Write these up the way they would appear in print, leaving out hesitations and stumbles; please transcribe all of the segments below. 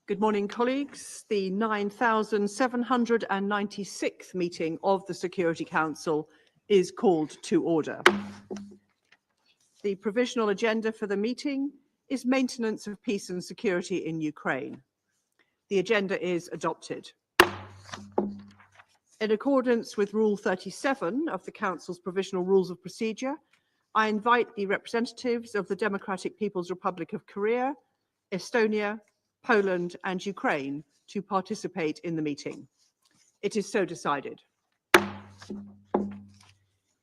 Good morning, colleagues. The 9,796th meeting of the Security Council is called to order. The provisional agenda for the meeting is maintenance of peace and security in Ukraine. The agenda is adopted. In accordance with Rule 37 of the Council's Provisional Rules of Procedure, I invite the representatives of the Democratic People's Republic of Korea, Estonia, Poland and Ukraine to participate in the meeting. It is so decided.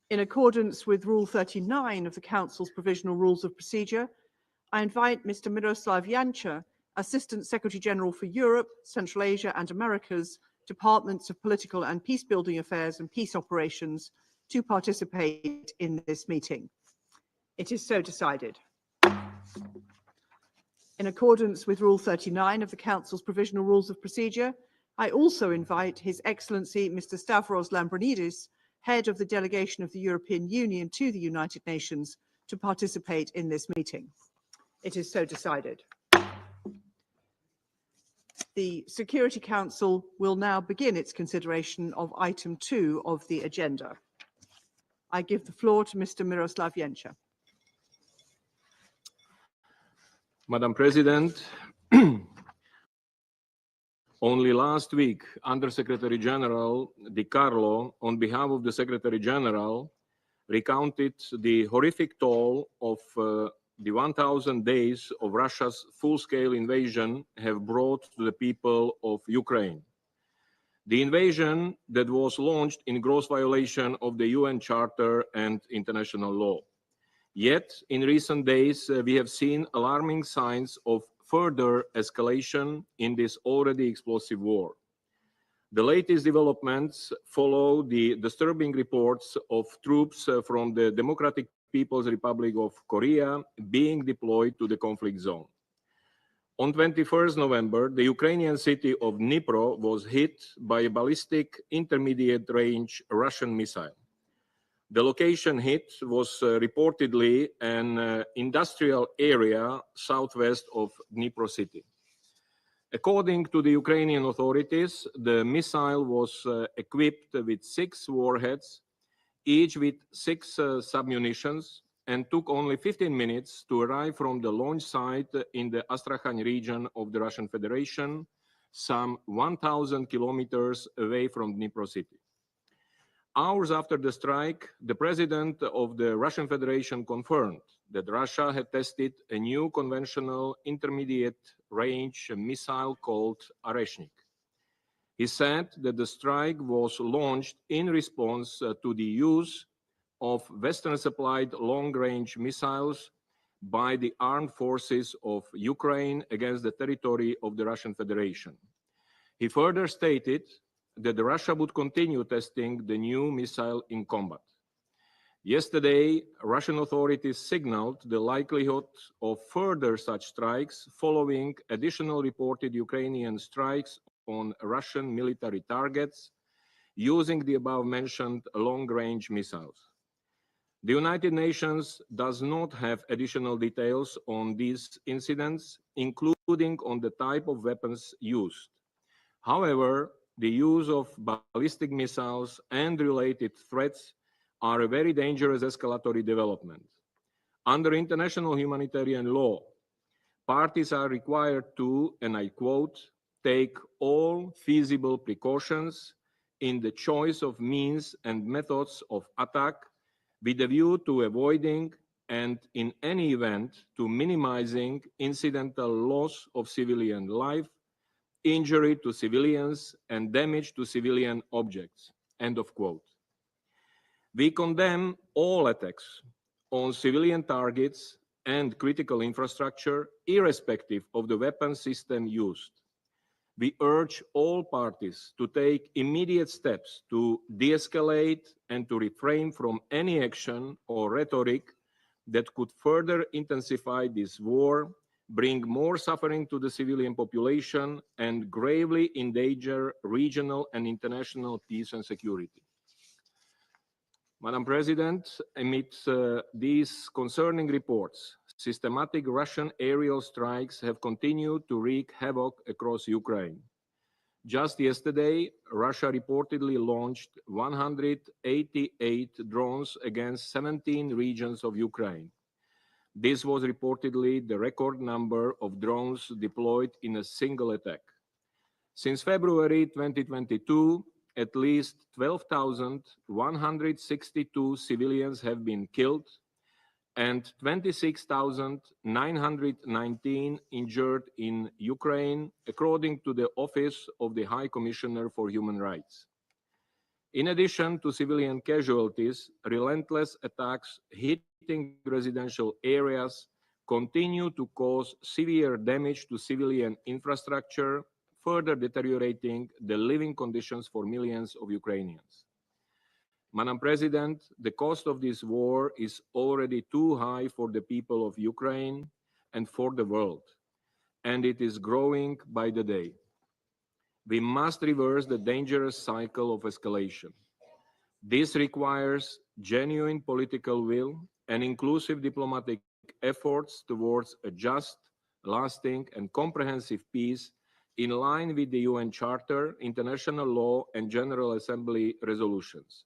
In accordance with Rule 39 of the Council's Provisional Rules of Procedure, I invite Mr. Miroslav Jancha, Assistant Secretary General for Europe, Central Asia and Americas, Departments of Political and Peacebuilding Affairs and Peace Operations, to participate in this meeting. It is so decided. In accordance with Rule 39 of the Council's Provisional Rules of Procedure, I also invite His Excellency Mr. Stavros Lambrinidis, Head of the Delegation of the European Union to the United Nations, to participate in this meeting. It is so decided. The Security Council will now begin its consideration of item 2 of the agenda. I give the floor to Mr. Miroslav Jancha. Madam President, only last week, Undersecretary General Di Carlo, on behalf of the Secretary General, recounted the horrific toll of the 1,000 days of Russia's full-scale invasion have brought to the people of Ukraine. The invasion that was launched in gross violation of the UN Charter and international law. Yet, in recent days, we have seen alarming signs of further escalation in this already explosive war. The latest developments follow the disturbing reports of troops from the Democratic People's Republic of Korea being deployed to the conflict zone. On 21st November, the Ukrainian city of Dnipro was hit by a ballistic intermediate-range Russian missile. The location hit was reportedly an industrial area southwest of Dnipro city. According to the Ukrainian authorities, the missile was equipped with 6 warheads, each with 6 submunitions, and took only 15 minutes to arrive from the launch site in the Astrakhan region of the Russian Federation, some 1,000 kilometers away from Dnipro city. Hours after the strike, the president of the Russian Federation confirmed that Russia had tested a new conventional intermediate range missile called Oreshnik. He said that the strike was launched in response to the use of Western-supplied long-range missiles by the armed forces of Ukraine against the territory of the Russian Federation. He further stated that Russia would continue testing the new missile in combat. Yesterday, Russian authorities signaled the likelihood of further such strikes following additional reported Ukrainian strikes on Russian military targets using the above-mentioned long-range missiles. The United Nations does not have additional details on these incidents, including on the type of weapons used. However, the use of ballistic missiles and related threats are a very dangerous escalatory development. Under international humanitarian law, parties are required to, and I quote, take all feasible precautions in the choice of means and methods of attack with a view to avoiding and, in any event, to minimizing incidental loss of civilian life, injury to civilians, and damage to civilian objects, end of quote. We condemn all attacks on civilian targets and critical infrastructure, irrespective of the weapon system used. We urge all parties to take immediate steps to de-escalate and to refrain from any action or rhetoric that could further intensify this war, bring more suffering to the civilian population, and gravely endanger regional and international peace and security. Madam President, amidst these concerning reports, systematic Russian aerial strikes have continued to wreak havoc across Ukraine. Just yesterday, Russia reportedly launched 188 drones against 17 regions of Ukraine. This was reportedly the record number of drones deployed in a single attack. Since February 2022, at least 12,162 civilians have been killed and 26,919 injured in Ukraine, according to the Office of the High Commissioner for Human Rights. In addition to civilian casualties, relentless attacks hitting residential areas continue to cause severe damage to civilian infrastructure, further deteriorating the living conditions for millions of Ukrainians. Madam President, the cost of this war is already too high for the people of Ukraine and for the world, and it is growing by the day. We must reverse the dangerous cycle of escalation. This requires genuine political will and inclusive diplomatic efforts towards a just, lasting, and comprehensive peace in line with the UN Charter, international law, and General Assembly resolutions.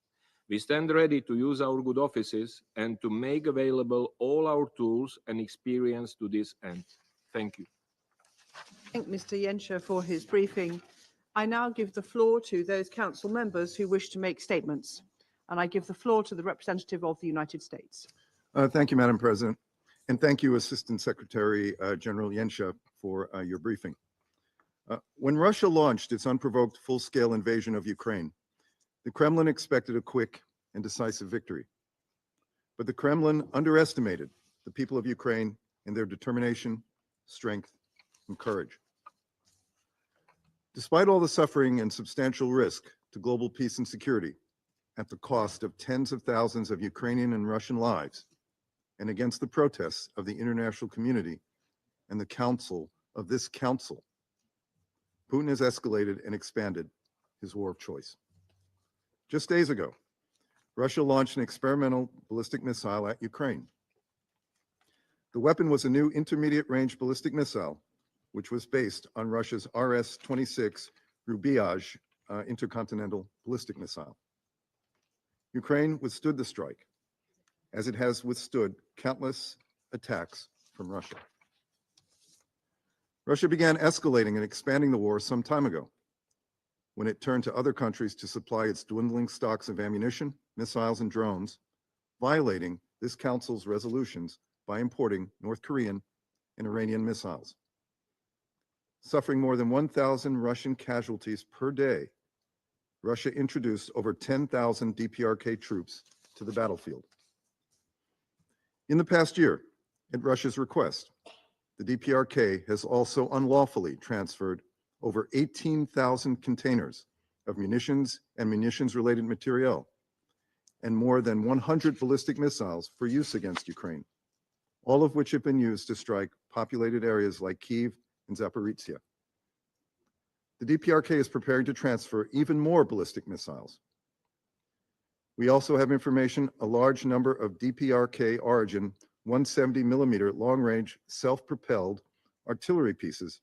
We stand ready to use our good offices and to make available all our tools and experience to this end. Thank you. Thank Mr. Jenscher for his briefing. I now give the floor to those council members who wish to make statements. And I give the floor to the representative of the United States. Thank you, Madam President. And thank you, Assistant Secretary General Jenscher, for your briefing. When Russia launched its unprovoked full-scale invasion of Ukraine, the Kremlin expected a quick and decisive victory. But the Kremlin underestimated the people of Ukraine and their determination, strength, and courage. Despite all the suffering and substantial risk to global peace and security, at the cost of tens of thousands of Ukrainian and Russian lives, and against the protests of the international community and the council of this council, Putin has escalated and expanded his war of choice. Just days ago, Russia launched an experimental ballistic missile at Ukraine. The weapon was a new intermediate-range ballistic missile, which was based on Russia's RS-26 Rubyaj intercontinental ballistic missile. Ukraine withstood the strike, as it has withstood countless attacks from Russia. Russia began escalating and expanding the war some time ago, when it turned to other countries to supply its dwindling stocks of ammunition, missiles, and drones, violating this Council's resolutions by importing North Korean and Iranian missiles. Suffering more than 1,000 Russian casualties per day, Russia introduced over 10,000 DPRK troops to the battlefield. In the past year, at Russia's request, the DPRK has also unlawfully transferred over 18,000 containers of munitions and munitions-related materiel, and more than 100 ballistic missiles for use against Ukraine, all of which have been used to strike populated areas like Kyiv and Zaporizhia. The DPRK is preparing to transfer even more ballistic missiles. We also have information a large number of DPRK origin 170 millimeter long-range self-propelled artillery pieces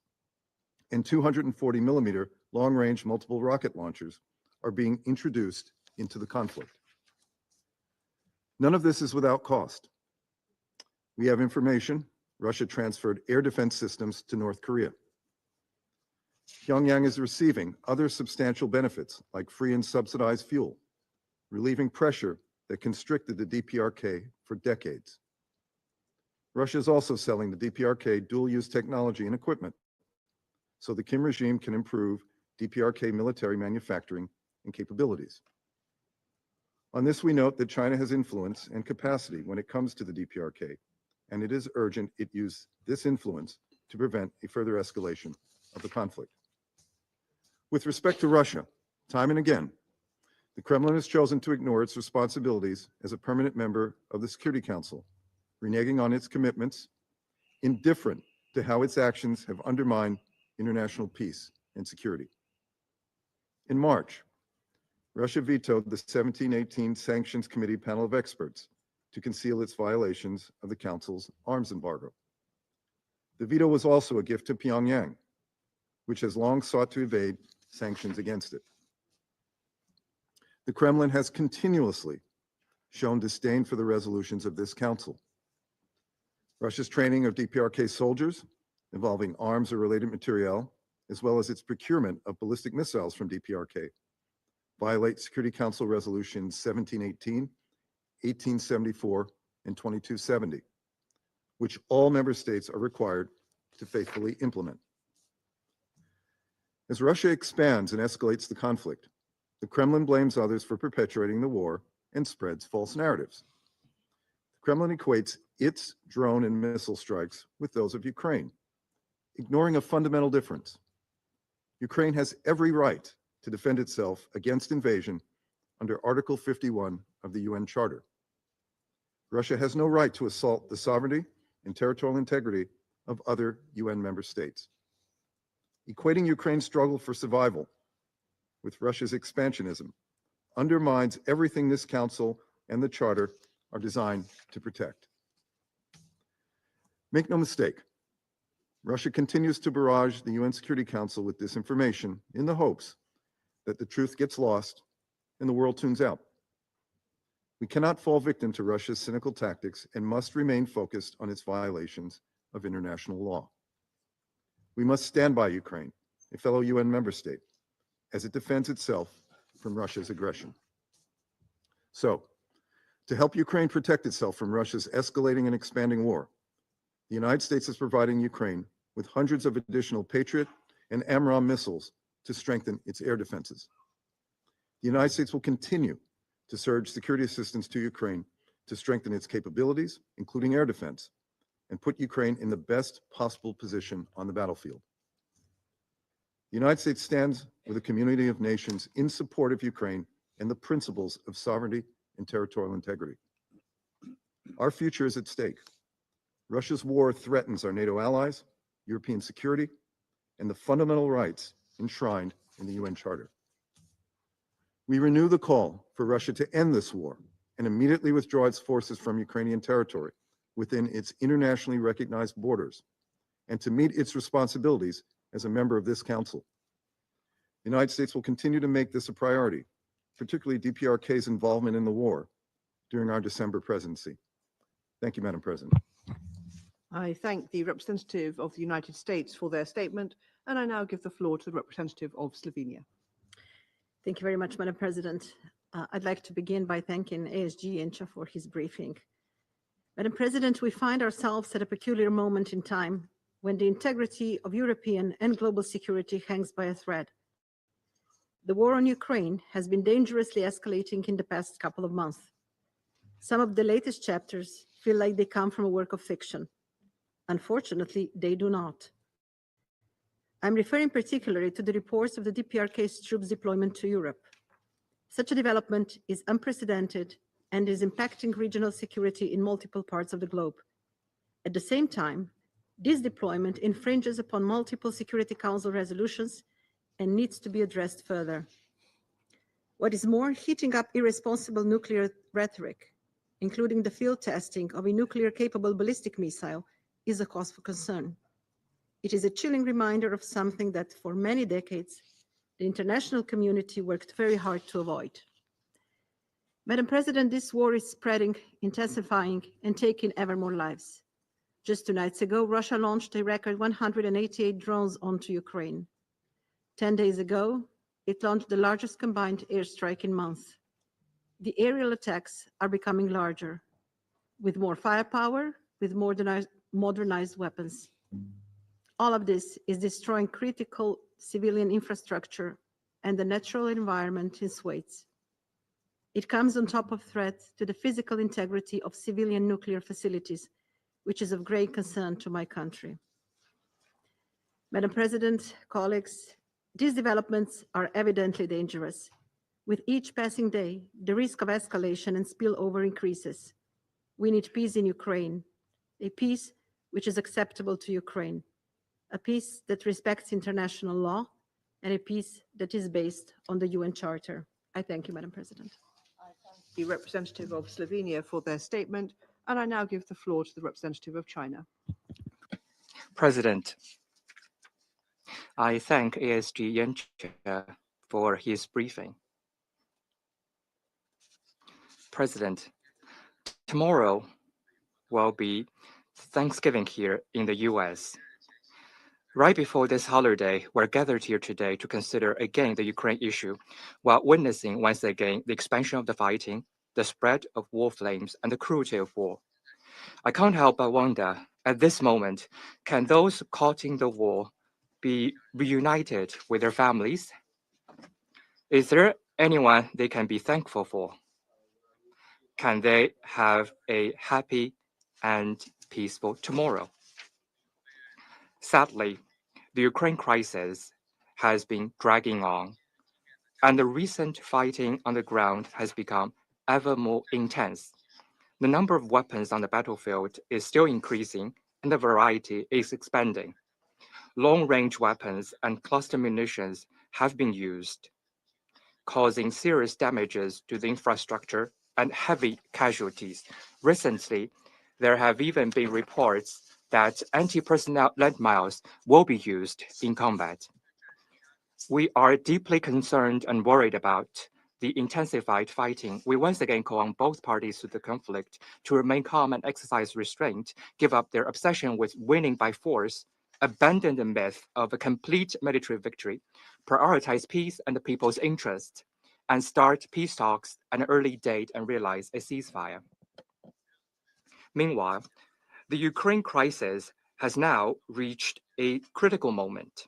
and 240 millimeter long-range multiple rocket launchers are being introduced into the conflict. None of this is without cost. We have information Russia transferred air defense systems to North Korea. Pyongyang is receiving other substantial benefits like free and subsidized fuel, relieving pressure that constricted the DPRK for decades. Russia is also selling the DPRK dual-use technology and equipment so the Kim regime can improve DPRK military manufacturing and capabilities. On this, we note that China has influence and capacity when it comes to the DPRK, and it is urgent it use this influence to prevent a further escalation of the conflict. With respect to Russia, time and again, the Kremlin has chosen to ignore its responsibilities as a permanent member of the Security Council, reneging on its commitments, indifferent to how its actions have undermined international peace and security. In March, Russia vetoed the 1718 Sanctions Committee panel of experts to conceal its violations of the Council's arms embargo. The veto was also a gift to Pyongyang, which has long sought to evade sanctions against it. The Kremlin has continuously shown disdain for the resolutions of this Council. Russia's training of DPRK soldiers involving arms or related materiel, as well as its procurement of ballistic missiles from DPRK, violate Security Council resolutions 1718, 1874, and 2270, which all member states are required to faithfully implement. As Russia expands and escalates the conflict, the Kremlin blames others for perpetuating the war and spreads false narratives. The Kremlin equates its drone and missile strikes with those of Ukraine, ignoring a fundamental difference. Ukraine has every right to defend itself against invasion under Article 51 of the UN Charter. Russia has no right to assault the sovereignty and territorial integrity of other UN member states. Equating Ukraine's struggle for survival with Russia's expansionism undermines everything this Council and the Charter are designed to protect. Make no mistake, Russia continues to barrage the UN Security Council with disinformation in the hopes that the truth gets lost and the world tunes out. We cannot fall victim to Russia's cynical tactics and must remain focused on its violations of international law. We must stand by Ukraine, a fellow UN member state, as it defends itself from Russia's aggression. So, to help Ukraine protect itself from Russia's escalating and expanding war, the United States is providing Ukraine with hundreds of additional Patriot and AMRAAM missiles to strengthen its air defenses. The United States will continue to surge security assistance to Ukraine to strengthen its capabilities, including air defense, and put Ukraine in the best possible position on the battlefield. The United States stands with a community of nations in support of Ukraine and the principles of sovereignty and territorial integrity. Our future is at stake. Russia's war threatens our NATO allies, European security, and the fundamental rights enshrined in the UN Charter. We renew the call for Russia to end this war and immediately withdraw its forces from Ukrainian territory within its internationally recognized borders, and to meet its responsibilities as a member of this Council. The United States will continue to make this a priority, particularly DPRK's involvement in the war during our December presidency. Thank you, Madam President. I thank the representative of the United States for their statement, and I now give the floor to the representative of Slovenia. Thank you very much, Madam President. I'd like to begin by thanking ASG Incha for his briefing. Madam President, we find ourselves at a peculiar moment in time when the integrity of European and global security hangs by a thread. The war on Ukraine has been dangerously escalating in the past couple of months. Some of the latest chapters feel like they come from a work of fiction. Unfortunately, they do not. I'm referring particularly to the reports of the DPRK's troops deployment to Europe. Such a development is unprecedented and is impacting regional security in multiple parts of the globe. At the same time, this deployment infringes upon multiple Security Council resolutions and needs to be addressed further. What is more, heating up irresponsible nuclear rhetoric, including the field testing of a nuclear-capable ballistic missile, is a cause for concern. It is a chilling reminder of something that for many decades, the international community worked very hard to avoid. Madam President, this war is spreading, intensifying, and taking ever more lives. Just 2 nights ago, Russia launched a record 188 drones onto Ukraine. 10 days ago, it launched the largest combined airstrike in months. The aerial attacks are becoming larger, with more firepower, with modernized weapons. All of this is destroying critical civilian infrastructure and the natural environment in swathes. It comes on top of threats to the physical integrity of civilian nuclear facilities, which is of great concern to my country. Madam President, colleagues, these developments are evidently dangerous. With each passing day, the risk of escalation and spillover increases. We need peace in Ukraine, a peace which is acceptable to Ukraine, a peace that respects international law, and a peace that is based on the UN Charter. I thank you, Madam President. I thank the representative of Slovenia for their statement, and I now give the floor to the representative of China. President, I thank ASG Yancha for his briefing. President, tomorrow will be Thanksgiving here in the US. Right before this holiday, we're gathered here today to consider again the Ukraine issue, while witnessing once again the expansion of the fighting, the spread of war flames, and the cruelty of war. I can't help but wonder, at this moment, can those caught in the war be reunited with their families? Is there anyone they can be thankful for? Can they have a happy and peaceful tomorrow? Sadly, the Ukraine crisis has been dragging on, and the recent fighting on the ground has become ever more intense. The number of weapons on the battlefield is still increasing, and the variety is expanding. Long-range weapons and cluster munitions have been used, causing serious damages to the infrastructure and heavy casualties. Recently, there have even been reports that anti-personnel landmines will be used in combat. We are deeply concerned and worried about the intensified fighting. We once again call on both parties to the conflict to remain calm and exercise restraint, give up their obsession with winning by force, abandon the myth of a complete military victory, prioritize peace and the people's interest, and start peace talks at an early date and realize a ceasefire. Meanwhile, the Ukraine crisis has now reached a critical moment.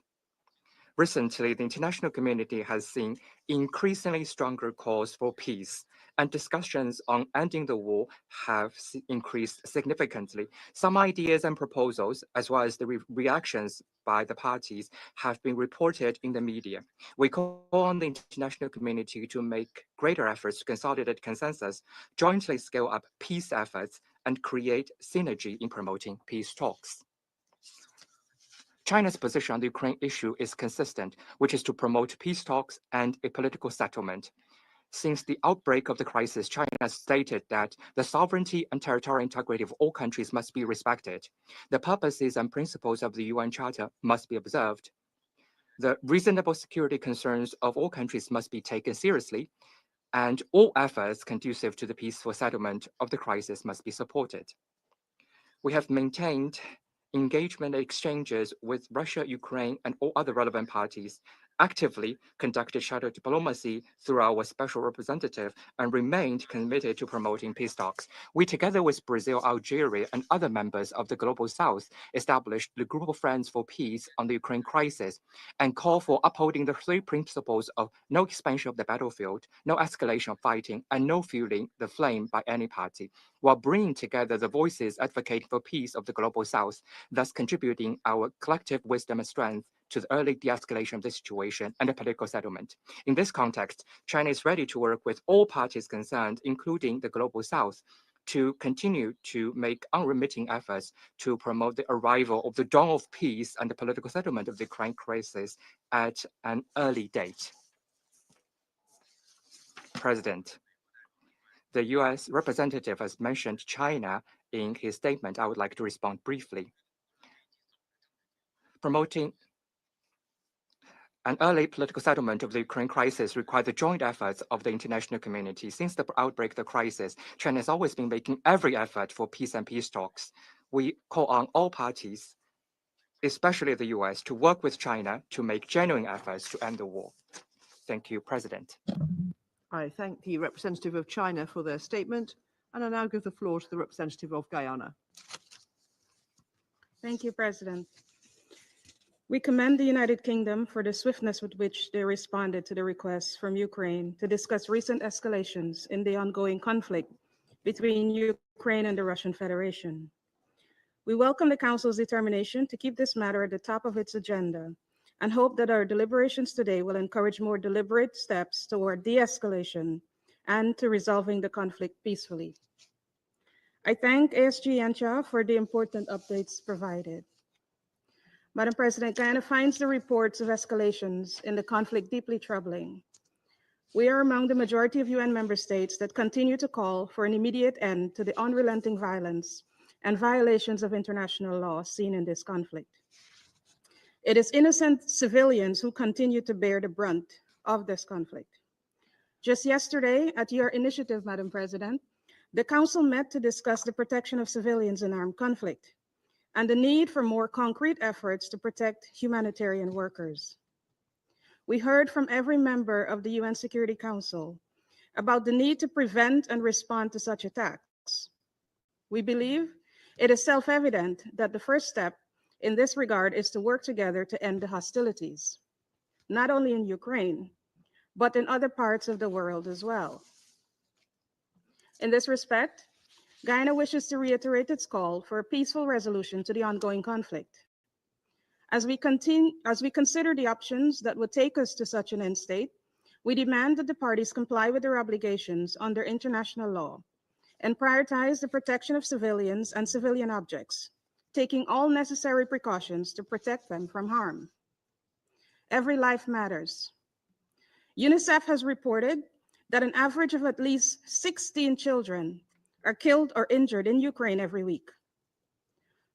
Recently, the international community has seen increasingly stronger calls for peace, and discussions on ending the war have increased significantly. Some ideas and proposals, as well as the reactions by the parties, have been reported in the media. We call on the international community to make greater efforts to consolidate consensus, jointly scale up peace efforts, and create synergy in promoting peace talks. China's position on the Ukraine issue is consistent, which is to promote peace talks and a political settlement. Since the outbreak of the crisis, China has stated that the sovereignty and territorial integrity of all countries must be respected. The purposes and principles of the UN Charter must be observed. The reasonable security concerns of all countries must be taken seriously, and all efforts conducive to the peaceful settlement of the crisis must be supported. We have maintained engagement exchanges with Russia, Ukraine, and all other relevant parties, actively conducted shadow diplomacy through our special representative and remained committed to promoting peace talks. We, together with Brazil, Algeria, and other members of the Global South, established the Group of Friends for Peace on the Ukraine crisis and call for upholding the three principles of no expansion of the battlefield, no escalation of fighting, and no fueling the flame by any party, while bringing together the voices advocating for peace of the Global South, thus contributing our collective wisdom and strength to the early de-escalation of the situation and a political settlement. In this context, China is ready to work with all parties concerned, including the Global South, to continue to make unremitting efforts to promote the arrival of the dawn of peace and the political settlement of the Ukraine crisis at an early date. President, the US representative has mentioned China in his statement. I would like to respond briefly. Promoting an early political settlement of the Ukraine crisis required the joint efforts of the international community. Since the outbreak of the crisis, China has always been making every effort for peace and peace talks. We call on all parties, especially the US, to work with China to make genuine efforts to end the war. Thank you, President. I thank the representative of China for their statement, and I now give the floor to the representative of Guyana. Thank you, President. We commend the United Kingdom for the swiftness with which they responded to the request from Ukraine to discuss recent escalations in the ongoing conflict between Ukraine and the Russian Federation. We welcome the Council's determination to keep this matter at the top of its agenda and hope that our deliberations today will encourage more deliberate steps toward de-escalation and to resolving the conflict peacefully. I thank ASG Yancha for the important updates provided. Madam President, Guyana finds the reports of escalations in the conflict deeply troubling. We are among the majority of UN member states that continue to call for an immediate end to the unrelenting violence and violations of international law seen in this conflict. It is innocent civilians who continue to bear the brunt of this conflict. Just yesterday, at your initiative, Madam President, the Council met to discuss the protection of civilians in armed conflict and the need for more concrete efforts to protect humanitarian workers. We heard from every member of the UN Security Council about the need to prevent and respond to such attacks. We believe it is self-evident that the first step in this regard is to work together to end the hostilities, not only in Ukraine, but in other parts of the world as well. In this respect, Guyana wishes to reiterate its call for a peaceful resolution to the ongoing conflict. As we consider the options that would take us to such an end state, we demand that the parties comply with their obligations under international law and prioritize the protection of civilians and civilian objects, taking all necessary precautions to protect them from harm. Every life matters. UNICEF has reported that an average of at least 16 children are killed or injured in Ukraine every week.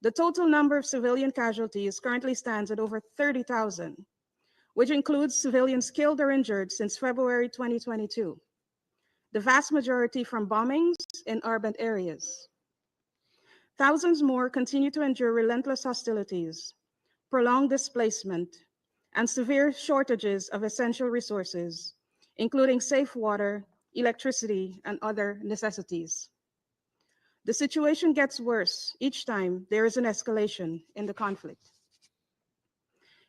The total number of civilian casualties currently stands at over 30,000, which includes civilians killed or injured since February 2022, the vast majority from bombings in urban areas. Thousands more continue to endure relentless hostilities, prolonged displacement, and severe shortages of essential resources, including safe water, electricity, and other necessities. The situation gets worse each time there is an escalation in the conflict.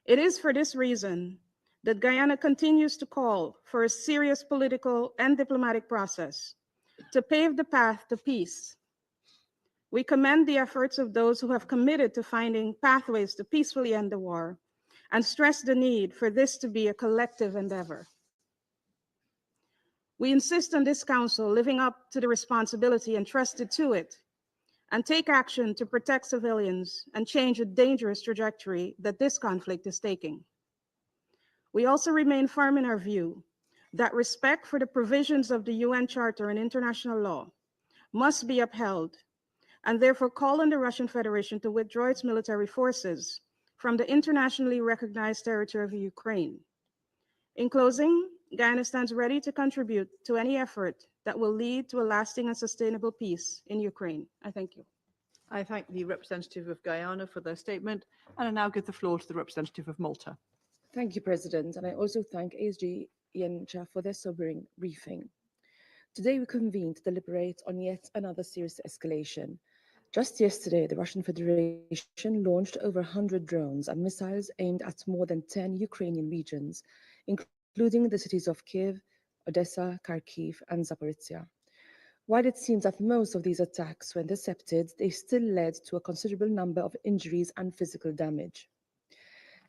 It is for this reason that Guyana continues to call for a serious political and diplomatic process to pave the path to peace. We commend the efforts of those who have committed to finding pathways to peacefully end the war and stress the need for this to be a collective endeavor. We insist on this Council living up to the responsibility entrusted to it and take action to protect civilians and change a dangerous trajectory that this conflict is taking. We also remain firm in our view that respect for the provisions of the UN Charter and international law must be upheld, and therefore call on the Russian Federation to withdraw its military forces from the internationally recognized territory of Ukraine. In closing, Guyana stands ready to contribute to any effort that will lead to a lasting and sustainable peace in Ukraine. I thank you. I thank the representative of Guyana for their statement, and I now give the floor to the representative of Malta. Thank you, President, and I also thank ASG Yencha for their sobering briefing. Today we convene to deliberate on yet another serious escalation. Just yesterday, the Russian Federation launched over 100 drones and missiles aimed at more than 10 Ukrainian regions, including the cities of Kiev, Odessa, Kharkiv, and Zaporizhia. While it seems that most of these attacks were intercepted, they still led to a considerable number of injuries and physical damage.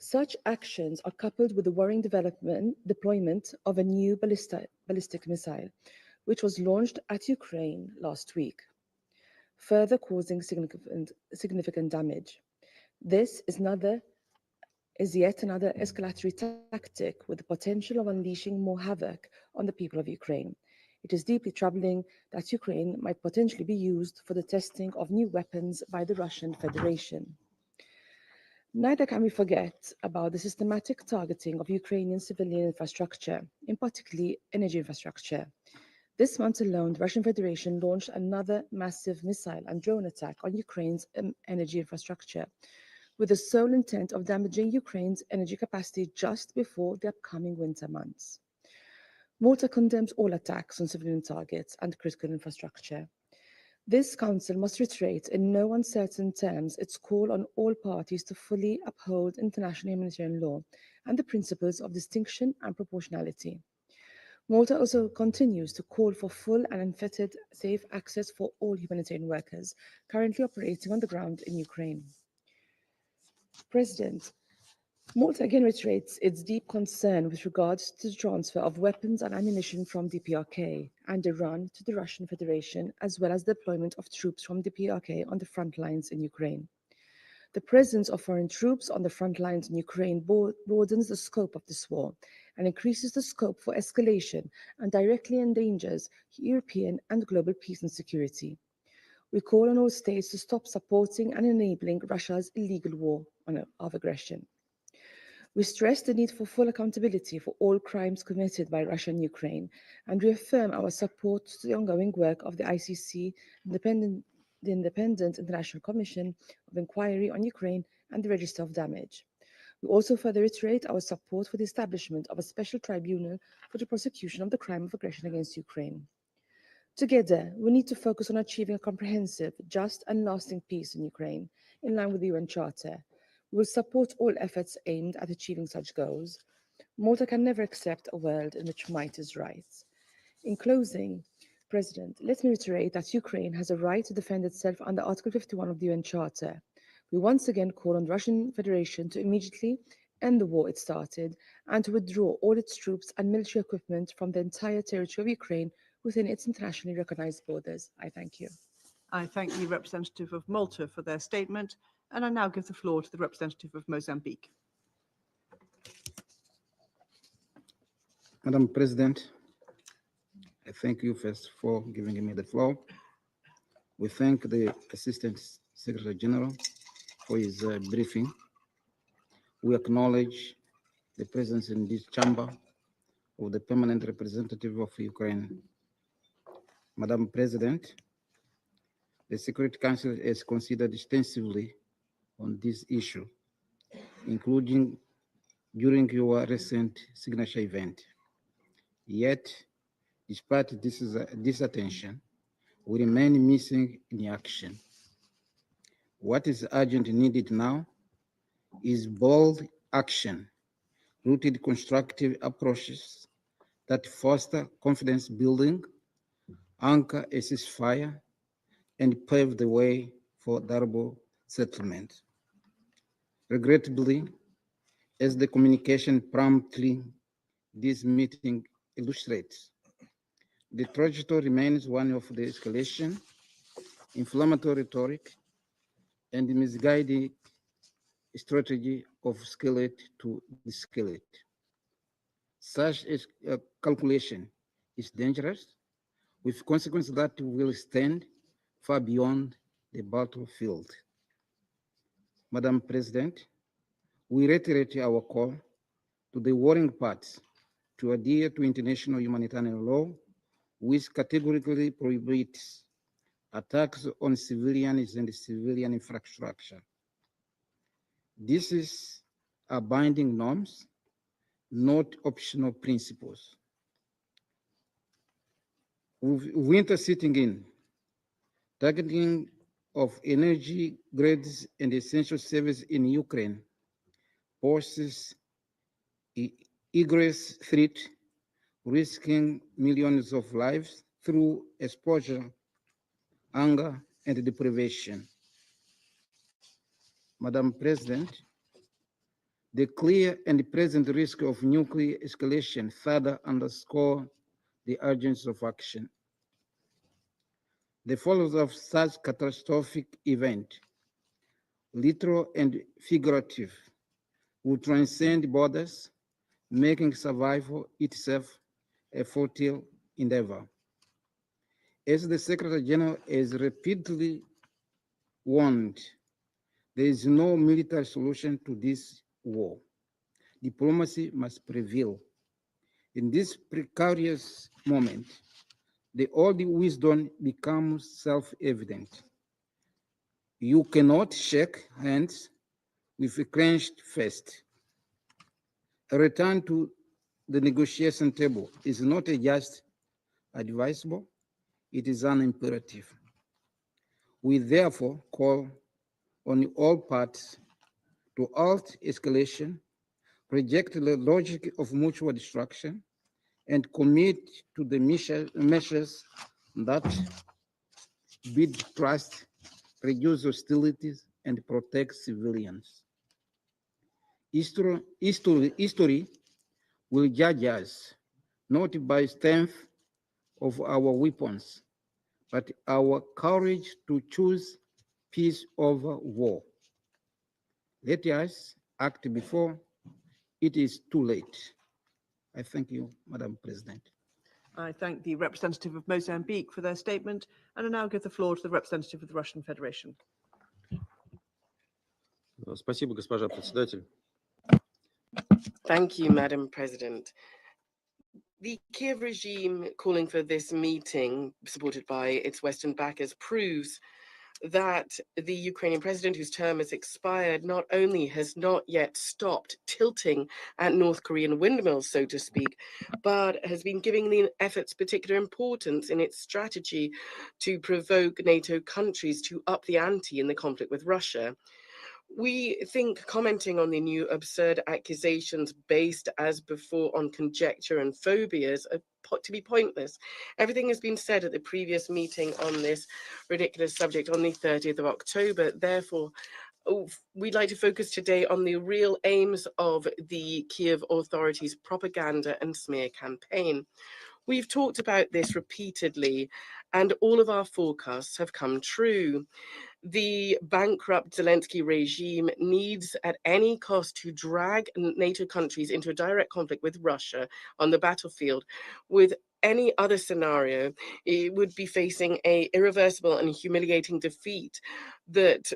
Such actions are coupled with the worrying deployment of a new ballistic missile, which was launched at Ukraine last week, further causing significant damage. This is yet another escalatory tactic with the potential of unleashing more havoc on the people of Ukraine. It is deeply troubling that Ukraine might potentially be used for the testing of new weapons by the Russian Federation. Neither can we forget about the systematic targeting of Ukrainian civilian infrastructure, in particular energy infrastructure. This month alone, the Russian Federation launched another massive missile and drone attack on Ukraine's energy infrastructure, with the sole intent of damaging Ukraine's energy capacity just before the upcoming winter months. Malta condemns all attacks on civilian targets and critical infrastructure. This Council must reiterate in no uncertain terms its call on all parties to fully uphold international humanitarian law and the principles of distinction and proportionality. Malta also continues to call for full and unfettered safe access for all humanitarian workers currently operating on the ground in Ukraine. President, Malta again reiterates its deep concern with regards to the transfer of weapons and ammunition from DPRK and Iran to the Russian Federation, as well as the deployment of troops from DPRK on the front lines in Ukraine. The presence of foreign troops on the front lines in Ukraine broadens the scope of this war and increases the scope for escalation and directly endangers European and global peace and security. We call on all states to stop supporting and enabling Russia's illegal war of aggression. We stress the need for full accountability for all crimes committed by Russia and Ukraine, and reaffirm our support to the ongoing work of the ICC, the Independent International Commission of Inquiry on Ukraine, and the Register of Damage. We also further reiterate our support for the establishment of a special tribunal for the prosecution of the crime of aggression against Ukraine. Together, we need to focus on achieving a comprehensive, just, and lasting peace in Ukraine, in line with the UN Charter. We will support all efforts aimed at achieving such goals. Malta can never accept a world in which might is right. In closing, President, let me reiterate that Ukraine has a right to defend itself under Article 51 of the UN Charter. We once again call on the Russian Federation to immediately end the war it started and to withdraw all its troops and military equipment from the entire territory of Ukraine within its internationally recognized borders. I thank you. I thank the representative of Malta for their statement, and I now give the floor to the representative of Mozambique. Madam President, I thank you first for giving me the floor. We thank the Assistant Secretary General for his briefing. We acknowledge the presence in this chamber of the permanent representative of Ukraine. Madam President, the Security Council has considered extensively on this issue, including during your recent signature event. Yet, despite this attention, we remain missing in action. What is urgently needed now is bold action, rooted constructive approaches that foster confidence building, anchor a ceasefire, and pave the way for durable settlement. Regrettably, as the communication promptly this meeting illustrates, the trajectory remains one of the escalation, inflammatory rhetoric, and misguided strategy of escalate to de-escalate. Such a calculation is dangerous, with consequences that will extend far beyond the battlefield. Madam President, we reiterate our call to the warring parties to adhere to international humanitarian law, which categorically prohibits attacks on civilians and civilian infrastructure. These are binding norms not optional principles. With winter sitting in, targeting of energy grids and essential service in Ukraine poses egress threat, risking millions of lives through exposure, hunger, and deprivation. Madam President, the clear and present risk of nuclear escalation further underscore the urgency of action. The fallout of such catastrophic event, literal and figurative, will transcend borders, making survival itself a futile endeavor. As the Secretary General has repeatedly warned, there is no military solution to this war. Diplomacy must prevail. In this precarious moment, the old wisdom becomes self-evident. You cannot shake hands with a clenched fist. A return to the negotiation table is not just advisable, it is an imperative. We therefore call on all parties to halt escalation, reject the logic of mutual destruction, and commit to the measures that build trust, reduce hostilities, and protect civilians. History will judge us not by strength of our weapons, but our courage to choose peace over war. Let us act before it is too late. I thank you, Madam President. I thank the representative of Mozambique for their statement, and I now give the floor to the representative of the Russian Federation. Спасибо, госпожа председатель. Thank you, Madam President. The Kiev regime calling for this meeting, supported by its Western backers, proves that the Ukrainian president, whose term has expired, not only has not yet stopped tilting at North Korean windmills, so to speak, but has been giving the efforts particular importance in its strategy to provoke NATO countries to up the ante in the conflict with Russia. We think commenting on the new absurd accusations based as before on conjecture and phobias are to be pointless. Everything has been said at the previous meeting on this ridiculous subject on the 30th of October. Therefore, we'd like to focus today on the real aims of the Kiev authorities' propaganda and smear campaign. We've talked about this repeatedly, and all of our forecasts have come true. The bankrupt Zelensky regime needs at any cost to drag NATO countries into a direct conflict with Russia on the battlefield. With any other scenario, it would be facing an irreversible and humiliating defeat that,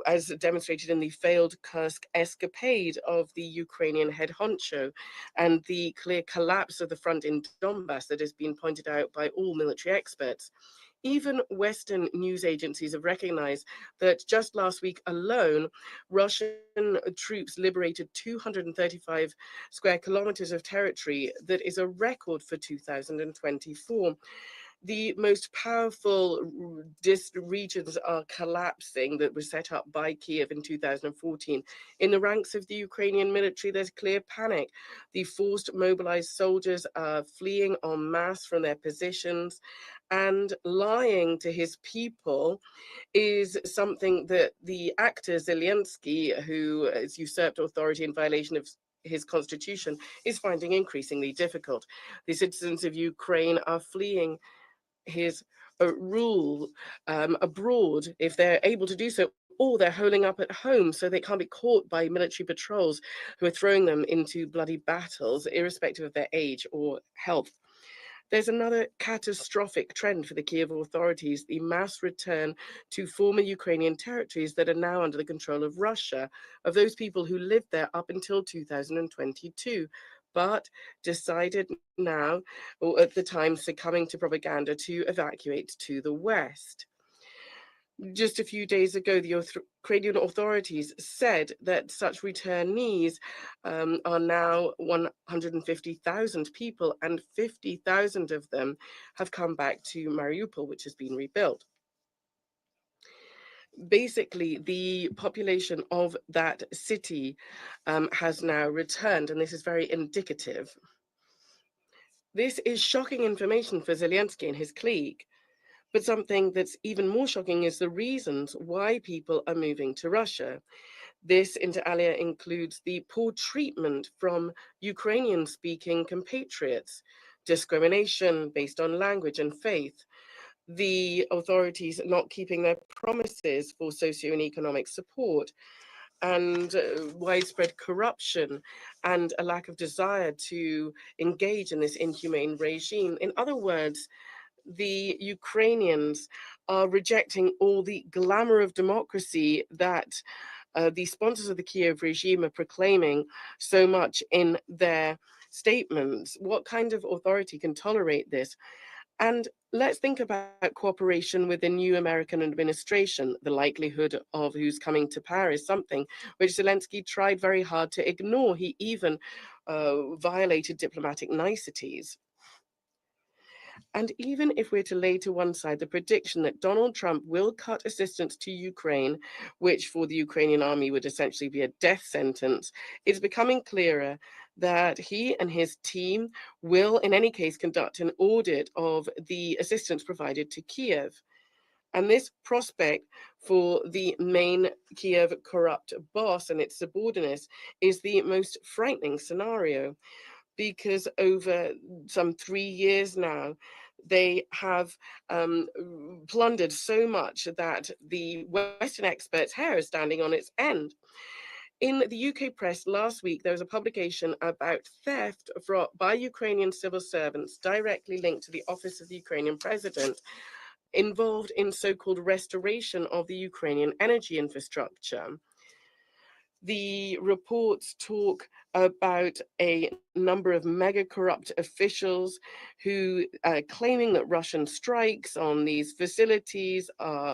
as demonstrated in the failed Kursk escapade of the Ukrainian head honcho and the clear collapse of the front in Donbass that has been pointed out by all military experts. Even Western news agencies have recognized that just last week alone, Russian troops liberated 235 square kilometers of territory. That is a record for 2024. The most powerful regions are collapsing that were set up by Kiev in 2014. In the ranks of the Ukrainian military, there's clear panic. The forced mobilized soldiers are fleeing en masse from their positions, and lying to his people is something that the actor Zelensky, who has usurped authority in violation of his constitution, is finding increasingly difficult. The citizens of Ukraine are fleeing his rule abroad if they're able to do so, or they're holding up at home so they can't be caught by military patrols who are throwing them into bloody battles, irrespective of their age or health. There's another catastrophic trend for the Kiev authorities, the mass return to former Ukrainian territories that are now under the control of Russia, of those people who lived there up until 2022, but decided now, or at the time succumbing to propaganda, to evacuate to the West. Just a few days ago, the Ukrainian authorities said that such returnees are now 150,000 people, and 50,000 of them have come back to Mariupol, which has been rebuilt. Basically, the population of that city has now returned, and this is very indicative. This is shocking information for Zelensky and his clique. But something that's even more shocking is the reasons why people are moving to Russia. This, inter alia, includes the poor treatment from Ukrainian-speaking compatriots, discrimination based on language and faith, the authorities not keeping their promises for socio and economic support, and widespread corruption and a lack of desire to engage in this inhumane regime. In other words, the Ukrainians are rejecting all the glamour of democracy that the sponsors of the Kiev regime are proclaiming so much in their statements. What kind of authority can tolerate this? And let's think about cooperation with the new American administration. The likelihood of who's coming to power is something which Zelensky tried very hard to ignore. He even violated diplomatic niceties. And even if we're to lay to one side the prediction that Donald Trump will cut assistance to Ukraine, which for the Ukrainian army would essentially be a death sentence, it's becoming clearer that he and his team will, in any case, conduct an audit of the assistance provided to Kiev. And this prospect for the main Kiev corrupt boss and its subordinates is the most frightening scenario, because over some 3 years now, they have plundered so much that the Western experts' hair is standing on its end. In the UK press last week, there was a publication about theft by Ukrainian civil servants directly linked to the office of the Ukrainian president, involved in so-called restoration of the Ukrainian energy infrastructure. The reports talk about a number of mega corrupt officials who are claiming that Russian strikes on these facilities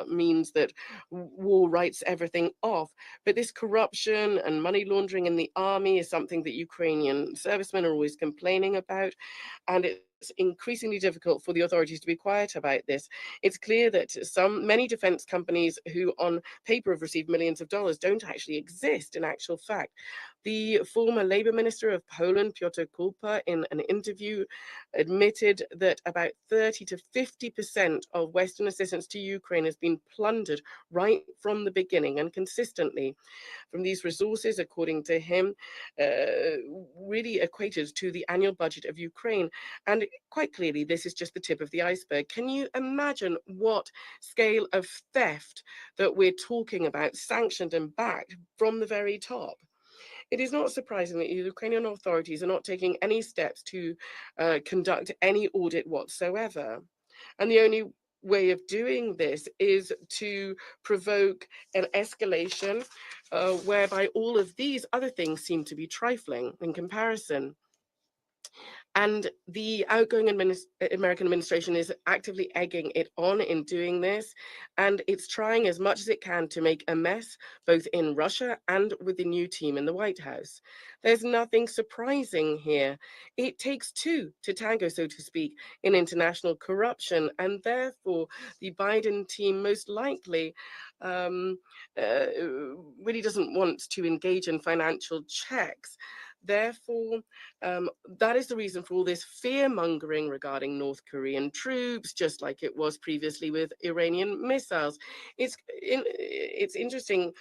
means that war writes everything off. But this corruption and money laundering in the army is something that Ukrainian servicemen are always complaining about, and it's increasingly difficult for the authorities to be quiet about this. It's clear that many defense companies who on paper have received millions of dollars don't actually exist in actual fact. The former Labour Minister of Poland, Piotr Kulpa, in an interview admitted that about 30 to 50% of Western assistance to Ukraine has been plundered right from the beginning and consistently from these resources, according to him, really equated to the annual budget of Ukraine. And quite clearly, this is just the tip of the iceberg. Can you imagine what scale of theft that we're talking about, sanctioned and backed from the very top? It is not surprising that the Ukrainian authorities are not taking any steps to conduct any audit whatsoever. And the only way of doing this is to provoke an escalation whereby all of these other things seem to be trifling in comparison. And the outgoing American administration is actively egging it on in doing this. And it's trying as much as it can to make a mess, both in Russia and with the new team in the White House. There's nothing surprising here. It takes two to tango, so to speak, in international corruption. And therefore, the Biden team most likely really doesn't want to engage in financial checks. Therefore, that is the reason for all this fear-mongering regarding North Korean troops, just like it was previously with Iranian missiles. It's interesting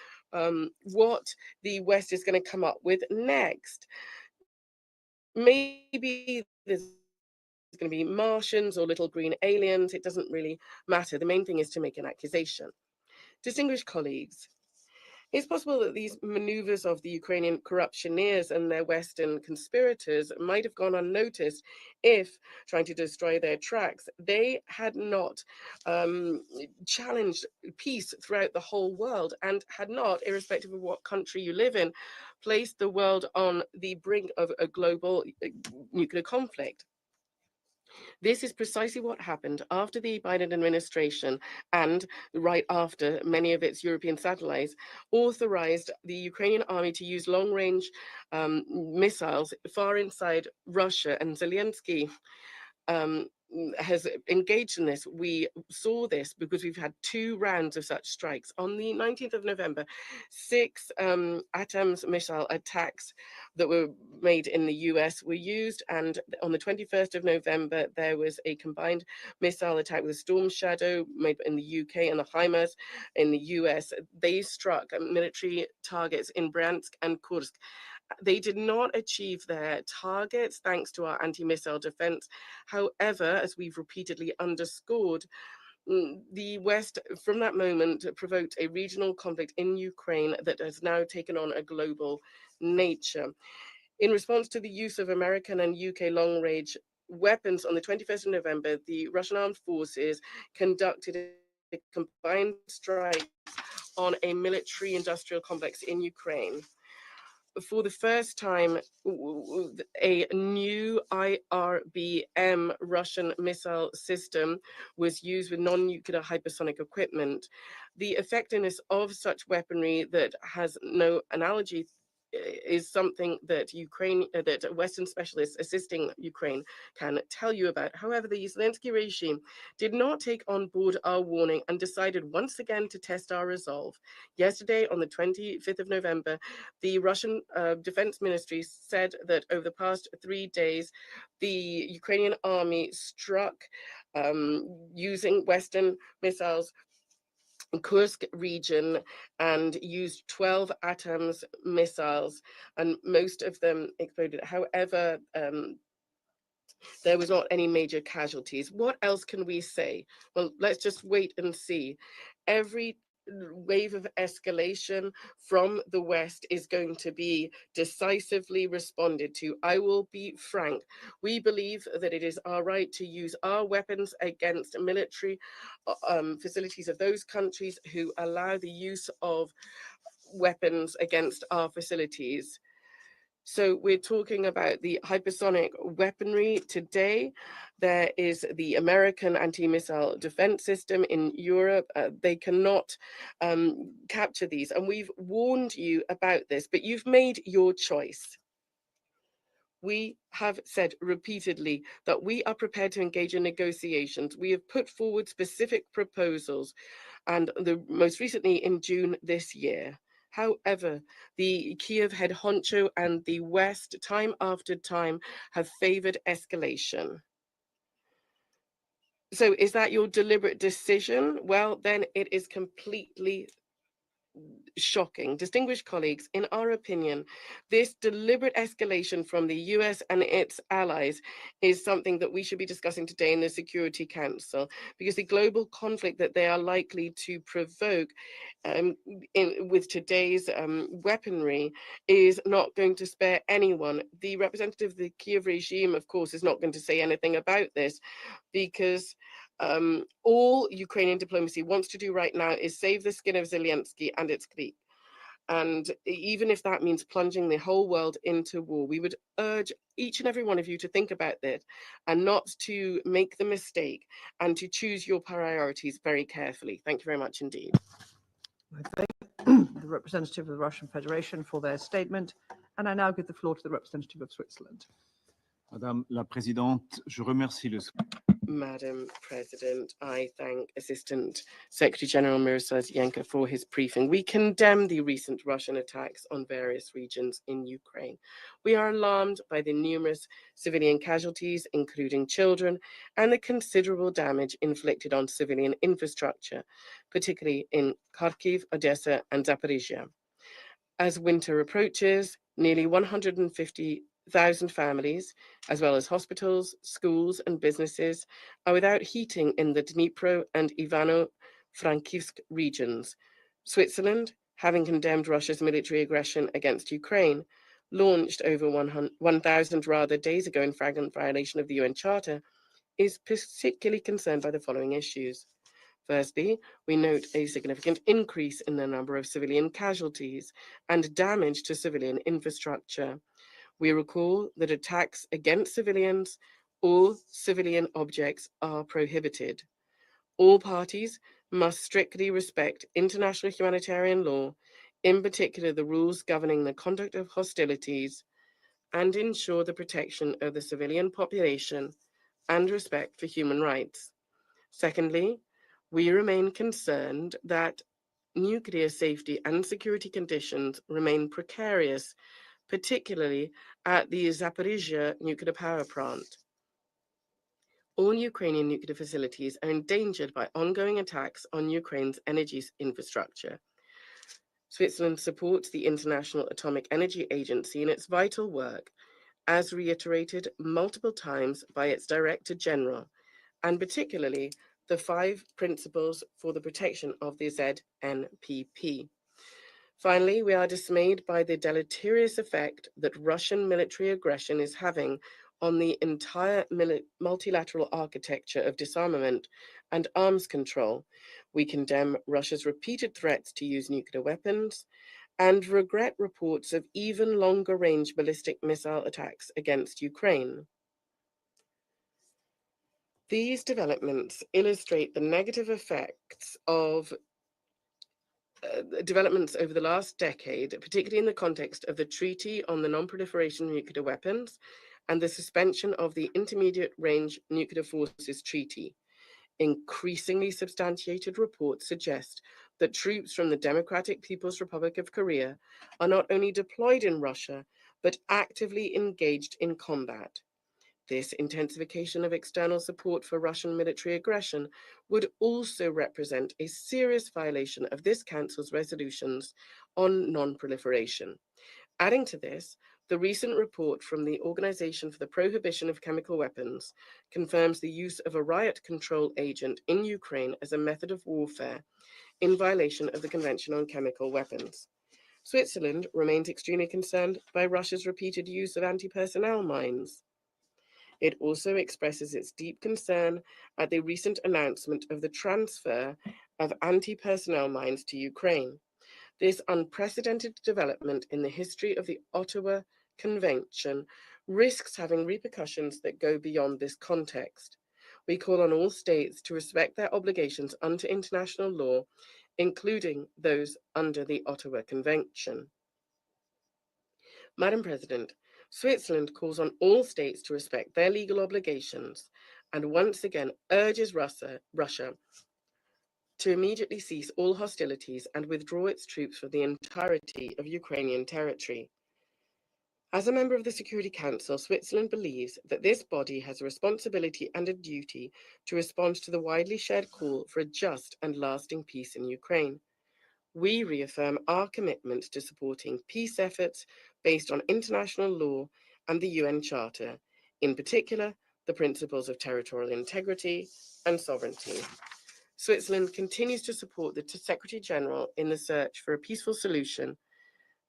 what the West is going to come up with next. Maybe there's going to be Martians or little green aliens. It doesn't really matter. The main thing is to make an accusation. Distinguished colleagues, it's possible that these maneuvers of the Ukrainian corruptioneers and their Western conspirators might have gone unnoticed if, trying to destroy their tracks, they had not challenged peace throughout the whole world and had not, irrespective of what country you live in, placed the world on the brink of a global nuclear conflict. This is precisely what happened after the Biden administration and right after many of its European satellites authorized the Ukrainian army to use long-range missiles far inside Russia, and Zelensky has engaged in this. We saw this because we've had 2 rounds of such strikes. On the 19th of November, 6 ATACMS missile attacks that were made in the US were used, and on the 21st of November, there was a combined missile attack with a Storm Shadow made in the UK and the HIMARS in the US. They struck military targets in Bryansk and Kursk. They did not achieve their targets thanks to our anti-missile defense. However, as we've repeatedly underscored, the West, from that moment, provoked a regional conflict in Ukraine that has now taken on a global nature. In response to the use of American and UK long-range weapons on the 21st of November, the Russian armed forces conducted a combined strike on a military-industrial complex in Ukraine. For the first time, a new IRBM Russian missile system was used with non-nuclear hypersonic equipment. The effectiveness of such weaponry that has no analogy is something that that Western specialists assisting Ukraine can tell you about. However, the Zelensky regime did not take on board our warning and decided once again to test our resolve. Yesterday, on the 25th of November, the Russian Defense Ministry said that over the past 3 days, the Ukrainian army struck using Western missiles Kursk region and used 12 ATACMS missiles, and most of them exploded. However, there was not any major casualties. What else can we say? Well, let's just wait and see. Every wave of escalation from the West is going to be decisively responded to. I will be frank. We believe that it is our right to use our weapons against military facilities of those countries who allow the use of weapons against our facilities. So we're talking about the hypersonic weaponry today. There is the American anti-missile defense system in Europe. They cannot capture these. And we've warned you about this, but you've made your choice. We have said repeatedly that we are prepared to engage in negotiations. We have put forward specific proposals, and most recently in June this year. However, the Kiev head honcho and the West, time after time, have favored escalation. So is that your deliberate decision? Well, then it is completely shocking. Distinguished colleagues, in our opinion, this deliberate escalation from the US and its allies is something that we should be discussing today in the Security Council, because the global conflict that they are likely to provoke with today's weaponry is not going to spare anyone. The representative of the Kiev regime, of course, is not going to say anything about this, because all Ukrainian diplomacy wants to do right now is save the skin of Zelensky and its clique. And even if that means plunging the whole world into war, we would urge each and every one of you to think about this and not to make the mistake, and to choose your priorities very carefully. Thank you very much indeed. I thank the representative of the Russian Federation for their statement, and I now give the floor to the representative of Switzerland. Madame la Présidente, je remercie le Madam President, I thank Assistant Secretary General Miroslav Yanka for his briefing. We condemn the recent Russian attacks on various regions in Ukraine. We are alarmed by the numerous civilian casualties, including children, and the considerable damage inflicted on civilian infrastructure, particularly in Kharkiv, Odessa, and Zaporizhia. As winter approaches, nearly 150,000 families, as well as hospitals, schools, and businesses, are without heating in the Dnipro and Ivano-Frankivsk regions. Switzerland, having condemned Russia's military aggression against Ukraine, launched over 1,000 rather days ago in flagrant violation of the UN Charter, is particularly concerned by the following issues. Firstly, we note a significant increase in the number of civilian casualties and damage to civilian infrastructure. We recall that attacks against civilians all civilian objects are prohibited. All parties must strictly respect international humanitarian law, in particular the rules governing the conduct of hostilities, and ensure the protection of the civilian population and respect for human rights. Secondly, we remain concerned that nuclear safety and security conditions remain precarious, particularly at the Zaporizhzhia nuclear power plant. All Ukrainian nuclear facilities are endangered by ongoing attacks on Ukraine's energy infrastructure. Switzerland supports the International Atomic Energy Agency in its vital work, as reiterated multiple times by its Director General, and particularly the 5 principles for the protection of the ZNPP. Finally, we are dismayed by the deleterious effect that Russian military aggression is having on the entire multilateral architecture of disarmament and arms control. We condemn Russia's repeated threats to use nuclear weapons and regret reports of even longer range ballistic missile attacks against Ukraine. These developments illustrate the negative effects of developments over the last decade, particularly in the context of the Treaty on the Non-Proliferation of Nuclear Weapons and the suspension of the Intermediate Range Nuclear Forces Treaty. Increasingly substantiated reports suggest that troops from the Democratic People's Republic of Korea are not only deployed in Russia, but actively engaged in combat. This intensification of external support for Russian military aggression would also represent a serious violation of this Council's resolutions on non-proliferation. Adding to this, the recent report from the Organization for the Prohibition of Chemical Weapons confirms the use of a riot control agent in Ukraine as a method of warfare in violation of the Convention on Chemical Weapons. Switzerland remains extremely concerned by Russia's repeated use of anti-personnel mines. It also expresses its deep concern at the recent announcement of the transfer of anti-personnel mines to Ukraine. This unprecedented development in the history of the Ottawa Convention risks having repercussions that go beyond this context. We call on all states to respect their obligations under international law, including those under the Ottawa Convention. Madam President, Switzerland calls on all states to respect their legal obligations and once again urges Russia to immediately cease all hostilities and withdraw its troops from the entirety of Ukrainian territory. As a member of the Security Council, Switzerland believes that this body has a responsibility and a duty to respond to the widely shared call for a just and lasting peace in Ukraine. We reaffirm our commitment to supporting peace efforts based on international law and the UN Charter, in particular, the principles of territorial integrity and sovereignty. Switzerland continues to support the Secretary General in the search for a peaceful solution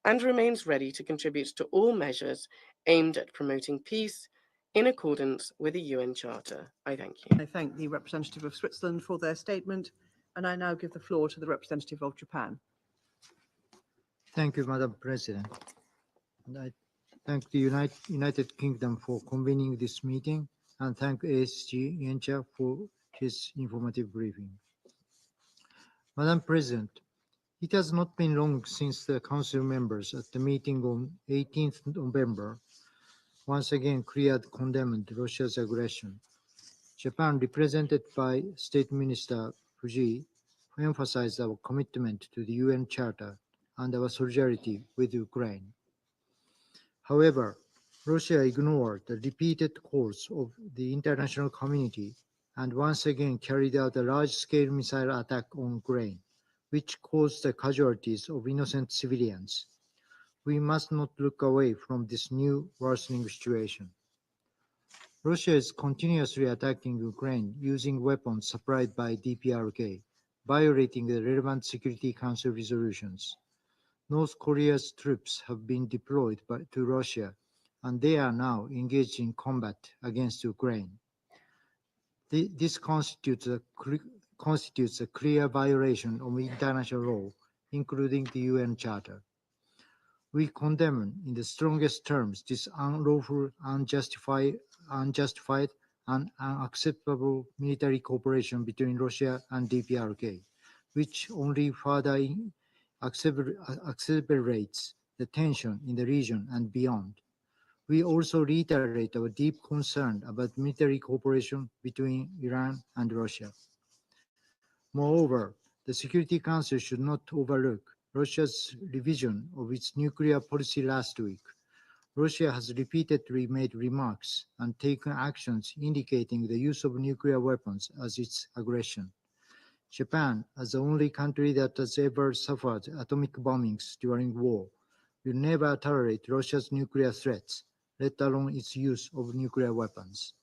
and remains ready to contribute to all measures aimed at promoting peace in accordance with the UN Charter. I thank you. I thank the representative of Switzerland for their statement, and I now give the floor to the representative of Japan. Thank you, Madam President. And I thank the United Kingdom for convening this meeting and thank ASG Yencha for his informative briefing. Madam President, it has not been long since the Council members at the meeting on 18th November once again clearly condemned Russia's aggression. Japan, represented by State Minister Fujii, emphasized our commitment to the UN Charter and our solidarity with Ukraine. However, Russia ignored the repeated calls of the international community and once again carried out a large-scale missile attack on Ukraine, which caused the casualties of innocent civilians. We must not look away from this new worsening situation. Russia is continuously attacking Ukraine using weapons supplied by DPRK, violating the relevant Security Council resolutions. North Korea's troops have been deployed to Russia, and they are now engaged in combat against Ukraine. This constitutes a clear violation of international law, including the UN Charter. We condemn in the strongest terms this unlawful, unjustified, and unacceptable military cooperation between Russia and DPRK, which only further accelerates the tension in the region and beyond. We also reiterate our deep concern about military cooperation between Iran and Russia. Moreover, the Security Council should not overlook Russia's revision of its nuclear policy last week. Russia has repeatedly made remarks and taken actions indicating the use of nuclear weapons as its aggression. Japan, as the only country that has ever suffered atomic bombings during war, will never tolerate Russia's nuclear threats, let alone its use of nuclear weapons.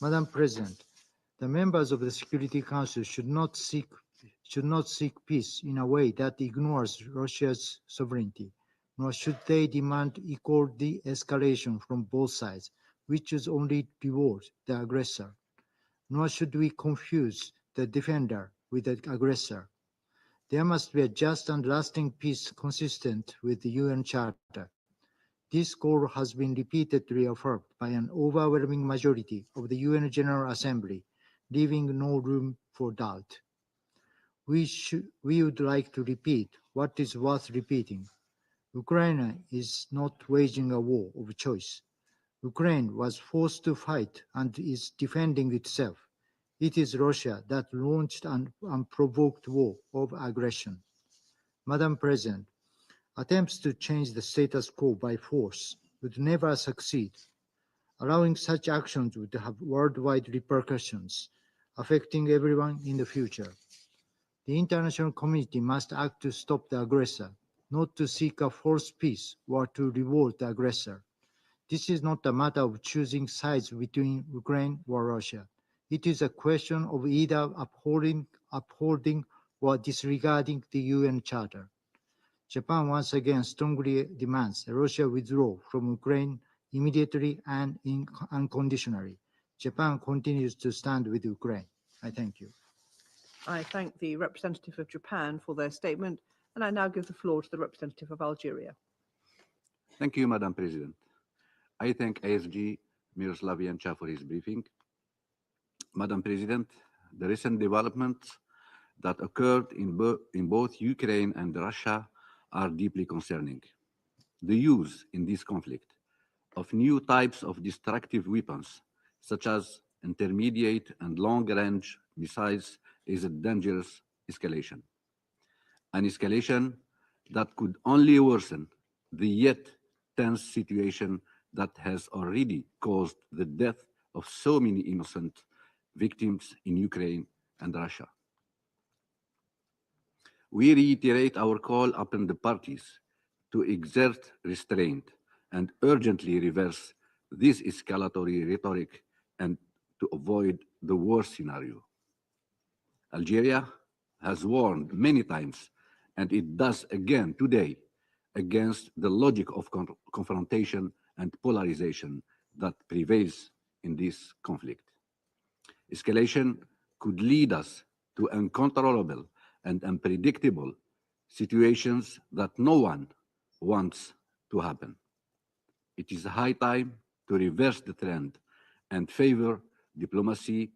Madam President, the members of the Security Council should not seek peace in a way that ignores Russia's sovereignty, nor should they demand equal de-escalation from both sides, which is only reward the aggressor. Nor should we confuse the defender with the aggressor. There must be a just and lasting peace consistent with the UN Charter. This goal has been repeatedly affirmed by an overwhelming majority of the UN General Assembly, leaving no room for doubt. We would like to repeat what is worth repeating. Ukraine is not waging a war of choice. Ukraine was forced to fight and is defending itself. It is Russia that launched an unprovoked war of aggression. Madam President, attempts to change the status quo by force would never succeed. Allowing such actions would have worldwide repercussions, affecting everyone in the future. The international community must act to stop the aggressor, not to seek a forced peace or to reward the aggressor. This is not a matter of choosing sides between Ukraine or Russia. It is a question of either upholding or disregarding the UN Charter. Japan once again strongly demands that Russia withdraw from Ukraine immediately and unconditionally. Japan continues to stand with Ukraine. I thank you. I thank the representative of Japan for their statement, and I now give the floor to the representative of Algeria. Thank you, Madam President. I thank ASG Miroslav Janča for his briefing. Madam President, the recent developments that occurred in both Ukraine and Russia are deeply concerning. The use in this conflict of new types of destructive weapons, such as intermediate and long-range missiles, is a dangerous escalation. An escalation that could only worsen the yet tense situation that has already caused the death of so many innocent victims in Ukraine and Russia. We reiterate our call upon the parties to exert restraint and urgently reverse this escalatory rhetoric and to avoid the worst scenario. Algeria has warned many times, and it does again today, against the logic of confrontation and polarization that prevails in this conflict. Escalation could lead us to uncontrollable and unpredictable situations that no one wants to happen. It is high time to reverse the trend and favor diplomacy,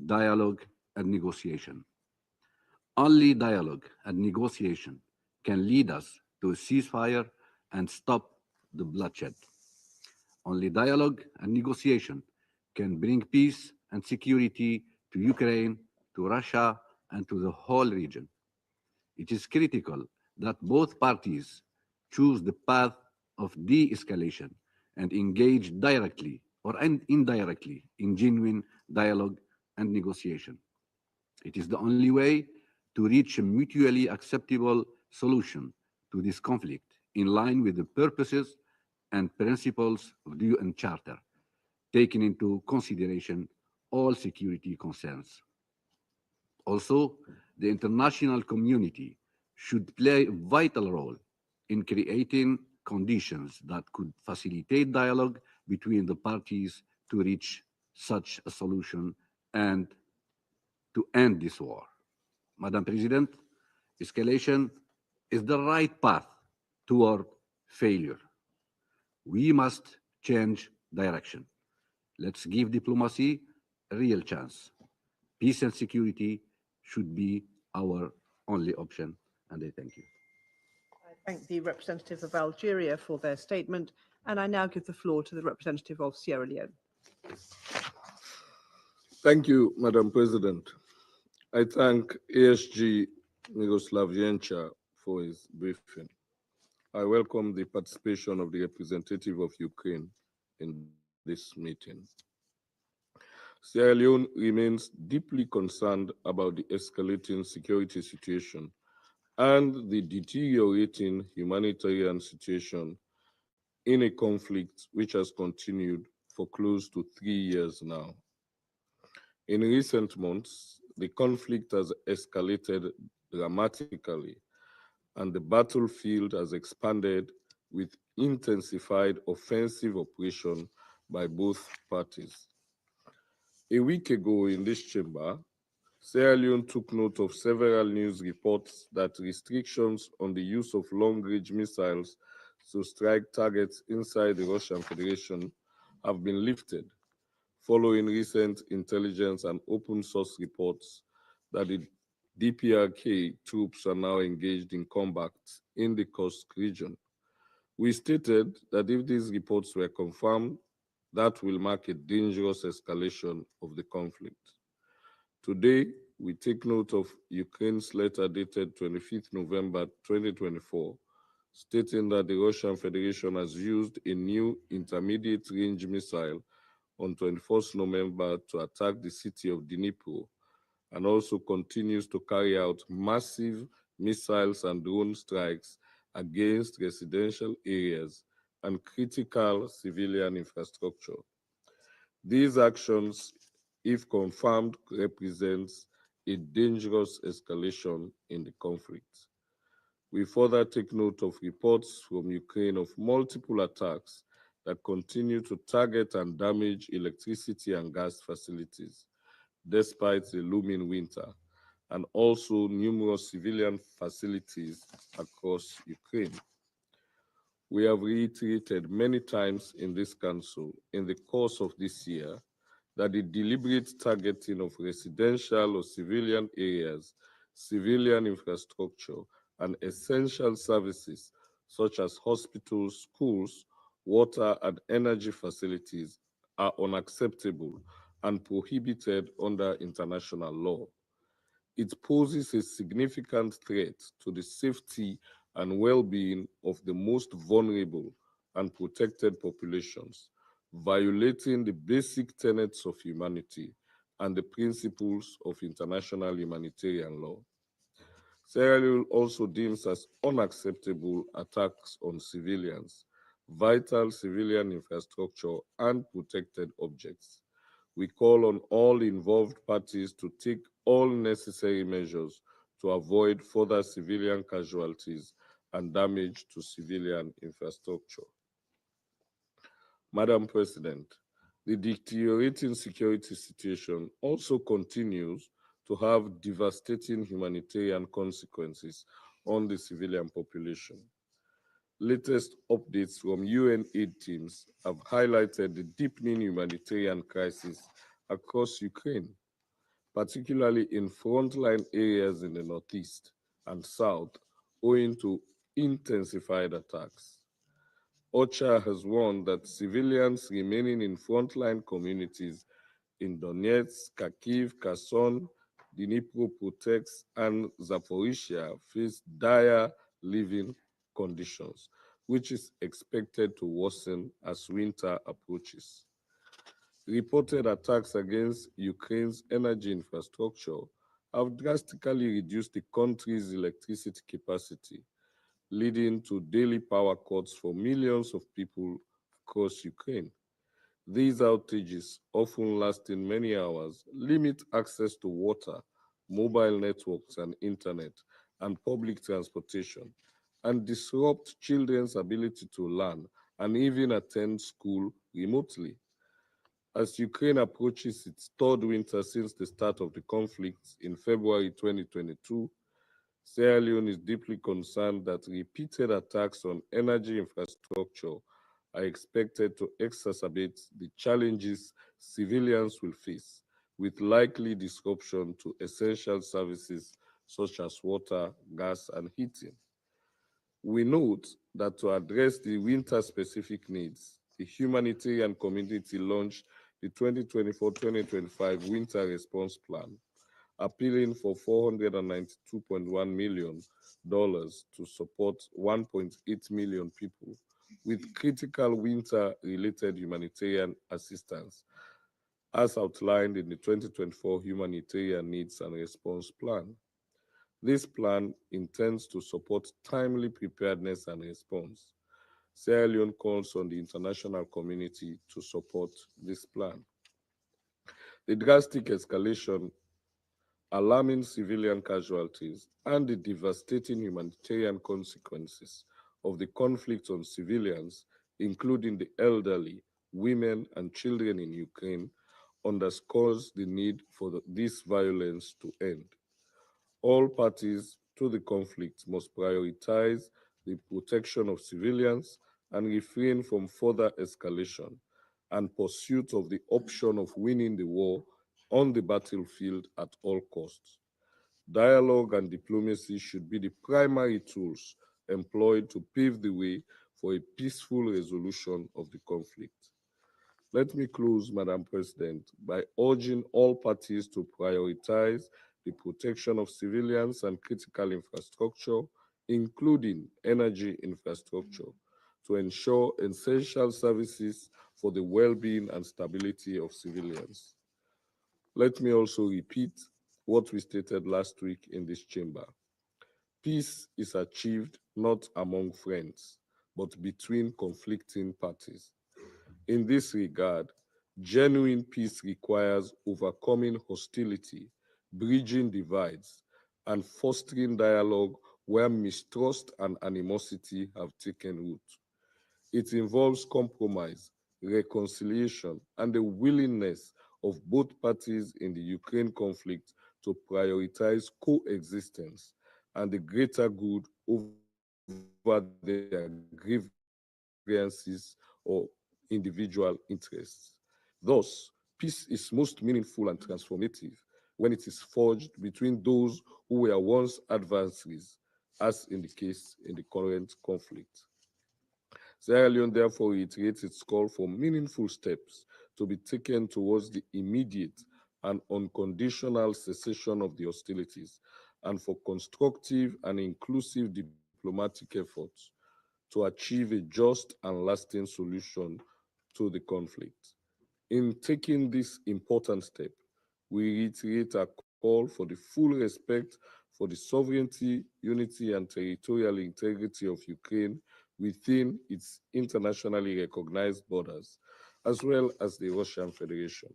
dialogue, and negotiation. Only dialogue and negotiation can lead us to a ceasefire and stop the bloodshed. Only dialogue and negotiation can bring peace and security to Ukraine, to Russia, and to the whole region. It is critical that both parties choose the path of de-escalation and engage directly or indirectly in genuine dialogue and negotiation. It is the only way to reach a mutually acceptable solution to this conflict in line with the purposes and principles of the UN Charter, taking into consideration all security concerns. Also, the international community should play a vital role in creating conditions that could facilitate dialogue between the parties to reach such a solution and to end this war. Madam President, escalation is the right path toward failure. We must change direction Let's give diplomacy a real chance. Peace and security should be our only option, and I thank you. I thank the representative of Algeria for their statement, and I now give the floor to the representative of Sierra Leone. Thank you, Madam President. I thank ASG Miroslav Jenča for his briefing. I welcome the participation of the representative of Ukraine in this meeting. Sierra Leone remains deeply concerned about the escalating security situation and the deteriorating humanitarian situation in a conflict which has continued for close to 3 years now. In recent months, the conflict has escalated dramatically, and the battlefield has expanded with intensified offensive operation by both parties. A week ago in this chamber, Sierra Leone took note of several news reports that restrictions on the use of long-range missiles to strike targets inside the Russian Federation have been lifted, following recent intelligence and open source reports that the DPRK troops are now engaged in combat in the Kursk region. We stated that if these reports were confirmed, that will mark a dangerous escalation of the conflict. Today, we take note of Ukraine's letter dated 25th November 2024, stating that the Russian Federation has used a new intermediate range missile on 21st November to attack the city of Dnipro, and also continues to carry out massive missiles and drone strikes against residential areas and critical civilian infrastructure. These actions, if confirmed, represents a dangerous escalation in the conflict. We further take note of reports from Ukraine of multiple attacks that continue to target and damage electricity and gas facilities, despite the looming winter, and also numerous civilian facilities across Ukraine. We have reiterated many times in this council in the course of this year that the deliberate targeting of residential or civilian areas, civilian infrastructure, and essential services such as hospitals, schools, water, and energy facilities are unacceptable and prohibited under international law. It poses a significant threat to the safety and well-being of the most vulnerable and protected populations, violating the basic tenets of humanity and the principles of international humanitarian law. Sierra Leone also deems as unacceptable attacks on civilians, vital civilian infrastructure, and protected objects. We call on all involved parties to take all necessary measures to avoid further civilian casualties and damage to civilian infrastructure. Madam President, the deteriorating security situation also continues to have devastating humanitarian consequences on the civilian population. Latest updates from UN aid teams have highlighted the deepening humanitarian crisis across Ukraine, particularly in frontline areas in the northeast and south, owing to intensified attacks. OCHA has warned that civilians remaining in frontline communities in Donetsk, Kharkiv, Kherson, Dnipropetrovsk, and Zaporizhia face dire living conditions, which is expected to worsen as winter approaches. Reported attacks against Ukraine's energy infrastructure have drastically reduced the country's electricity capacity, leading to daily power cuts for millions of people across Ukraine. These outages, often lasting many hours, limit access to water, mobile networks and internet, and public transportation, and disrupt children's ability to learn and even attend school remotely. As Ukraine approaches its third winter since the start of the conflict in February 2022, Sierra Leone is deeply concerned that repeated attacks on energy infrastructure are expected to exacerbate the challenges civilians will face, with likely disruption to essential services such as water, gas, and heating. We note that to address the winter-specific needs, the humanitarian community launched the 2024-2025 Winter Response Plan, appealing for $492.1 million to support 1.8 million people with critical winter-related humanitarian assistance, as outlined in the 2024 Humanitarian Needs and Response Plan. This plan intends to support timely preparedness and response. Sierra Leone calls on the international community to support this plan. The drastic escalation, alarming civilian casualties, and the devastating humanitarian consequences of the conflict on civilians, including the elderly, women, and children in Ukraine, underscores the need for this violence to end. All parties to the conflict must prioritize the protection of civilians and refrain from further escalation and pursuit of the option of winning the war on the battlefield at all costs. Dialogue and diplomacy should be the primary tools employed to pave the way for a peaceful resolution of the conflict. Let me close, Madam President, by urging all parties to prioritize the protection of civilians and critical infrastructure, including energy infrastructure, to ensure essential services for the well-being and stability of civilians. Let me also repeat what we stated last week in this chamber. Peace is achieved not among friends, but between conflicting parties. In this regard, genuine peace requires overcoming hostility, bridging divides, and fostering dialogue where mistrust and animosity have taken root. It involves compromise, reconciliation, and the willingness of both parties in the Ukraine conflict to prioritize coexistence and the greater good over their grievances or individual interests. Thus, peace is most meaningful and transformative when it is forged between those who were once adversaries, as in the case in the current conflict. Sierra Leone therefore reiterates its call for meaningful steps to be taken towards the immediate and unconditional cessation of the hostilities and for constructive and inclusive diplomatic efforts to achieve a just and lasting solution to the conflict. In taking this important step, we reiterate our call for the full respect for the sovereignty, unity, and territorial integrity of Ukraine within its internationally recognized borders, as well as the Russian Federation.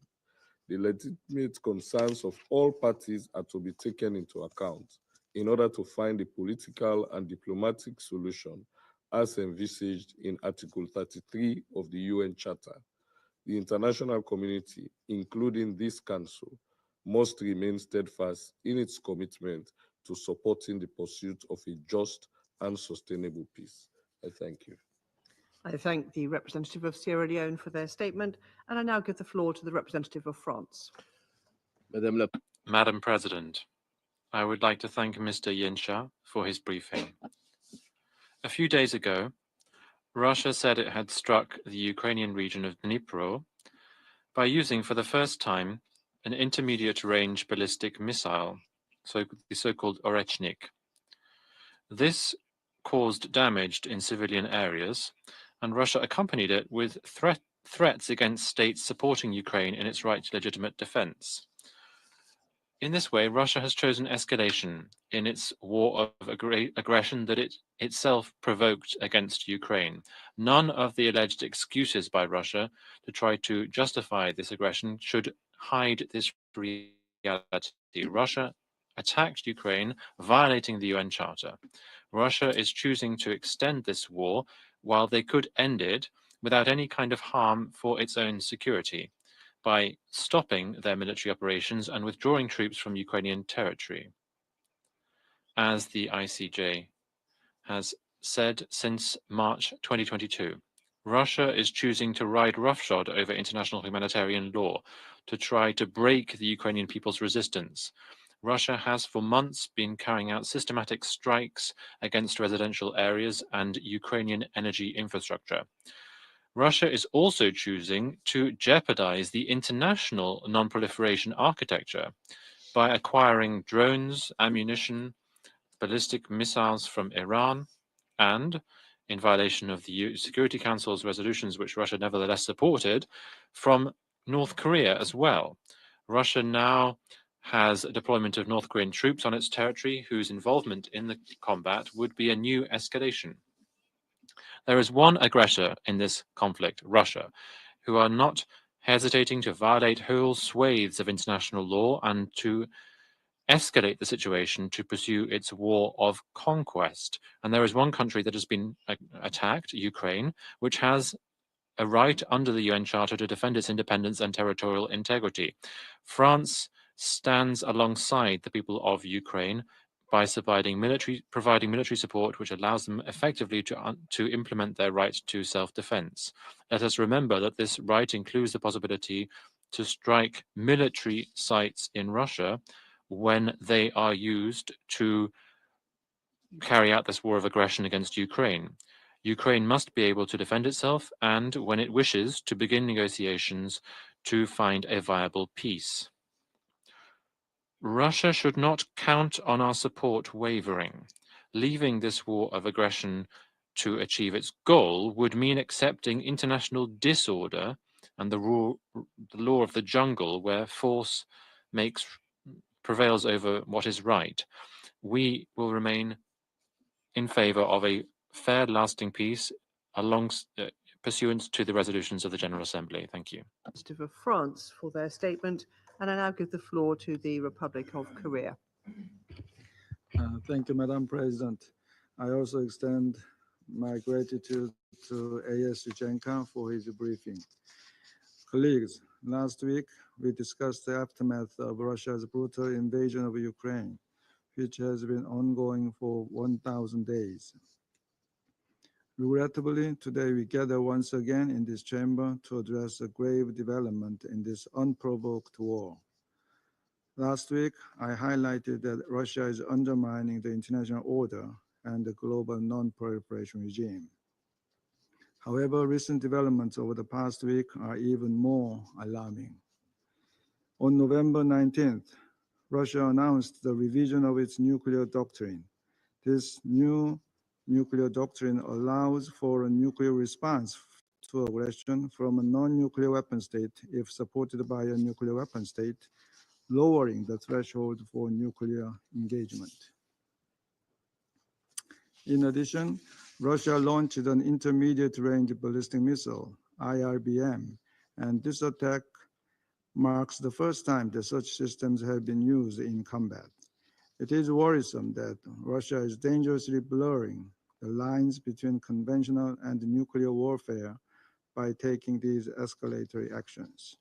The legitimate concerns of all parties are to be taken into account in order to find a political and diplomatic solution as envisaged in Article 33 of the UN Charter. The international community, including this Council, must remain steadfast in its commitment to supporting the pursuit of a just and sustainable peace. I thank you. I thank the representative of Sierra Leone for their statement, and I now give the floor to the representative of France. Madam President, I would like to thank Mr. Yensha for his briefing. A few days ago, Russia said it had struck the Ukrainian region of Dnipro by using for the first time an intermediate-range ballistic missile, the so-called Orechnik. This caused damage in civilian areas, and Russia accompanied it with threats against states supporting Ukraine in its right to legitimate defense. In this way, Russia has chosen escalation in its war of aggression that it itself provoked against Ukraine. None of the alleged excuses by Russia to try to justify this aggression should hide this reality. Russia attacked Ukraine, violating the UN Charter. Russia is choosing to extend this war while they could end it without any kind of harm for its own security, by stopping their military operations and withdrawing troops from Ukrainian territory. As the ICJ has said since March 2022, Russia is choosing to ride roughshod over international humanitarian law to try to break the Ukrainian people's resistance. Russia has for months been carrying out systematic strikes against residential areas and Ukrainian energy infrastructure. Russia is also choosing to jeopardize the international non-proliferation architecture by acquiring drones, ammunition, ballistic missiles from Iran, and, in violation of the Security Council's resolutions, which Russia nevertheless supported, from North Korea as well. Russia now has a deployment of North Korean troops on its territory whose involvement in the combat would be a new escalation. There is one aggressor in this conflict, Russia, who are not hesitating to violate whole swathes of international law and to escalate the situation to pursue its war of conquest. And there is one country that has been attacked, Ukraine, which has a right under the UN Charter to defend its independence and territorial integrity. France stands alongside the people of Ukraine by providing military support which allows them effectively to implement their right to self-defense. Let us remember that this right includes the possibility to strike military sites in Russia when they are used to carry out this war of aggression against Ukraine. Ukraine must be able to defend itself and, when it wishes, to begin negotiations to find a viable peace. Russia should not count on our support wavering. Leaving this war of aggression to achieve its goal would mean accepting international disorder and the law of the jungle, where force prevails over what is right. We will remain in favor of a fair, lasting peace pursuant to the resolutions of the General Assembly. Thank you. Of France for their statement, and I now give the floor to the Republic of Korea. Thank you, Madam President. I also extend my gratitude to A.S. Yuchenko for his briefing. Colleagues, last week we discussed the aftermath of Russia's brutal invasion of Ukraine, which has been ongoing for 1,000 days. Regrettably, today we gather once again in this chamber to address a grave development in this unprovoked war. Last week, I highlighted that Russia is undermining the international order and the global non-proliferation regime. However, recent developments over the past week are even more alarming. On November 19th, Russia announced the revision of its nuclear doctrine. This new nuclear doctrine allows for a nuclear response to aggression from a non-nuclear weapon state if supported by a nuclear weapon state, lowering the threshold for nuclear engagement. In addition, Russia launched an intermediate-range ballistic missile, IRBM, and this attack marks the first time that such systems have been used in combat. It is worrisome that Russia is dangerously blurring the lines between conventional and nuclear warfare by taking these escalatory actions.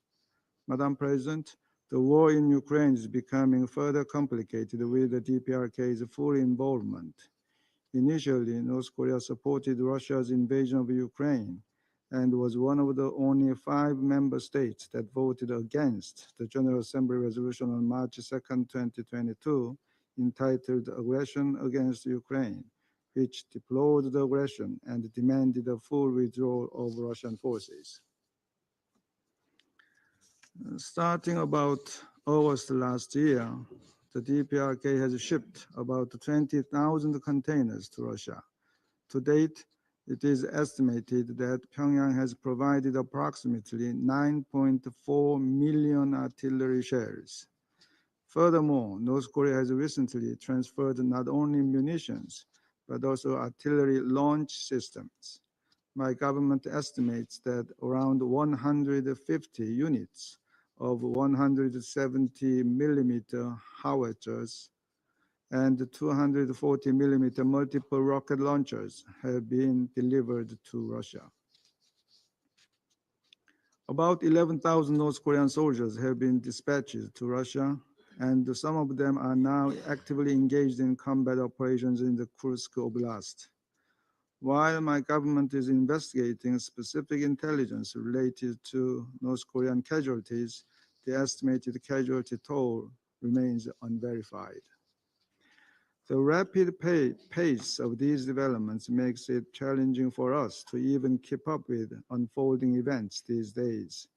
Madam President, the war in Ukraine is becoming further complicated with the DPRK's full involvement. Initially, North Korea supported Russia's invasion of Ukraine and was one of the only 5 member states that voted against the General Assembly resolution on March 2, 2022, entitled Aggression Against Ukraine, which deplored the aggression and demanded a full withdrawal of Russian forces. Starting about August last year, the DPRK has shipped about 20,000 containers to Russia. To date, it is estimated that Pyongyang has provided approximately 9.4 million artillery shells. Furthermore, North Korea has recently transferred not only munitions, but also artillery launch systems. My government estimates that around 150 units of 170 millimeter howitzers and 240 millimeter multiple rocket launchers have been delivered to Russia. About 11,000 North Korean soldiers have been dispatched to Russia, and some of them are now actively engaged in combat operations in the Kursk Oblast. While my government is investigating specific intelligence related to North Korean casualties, the estimated casualty toll remains unverified. The rapid pace of these developments makes it challenging for us to even keep up with unfolding events these days.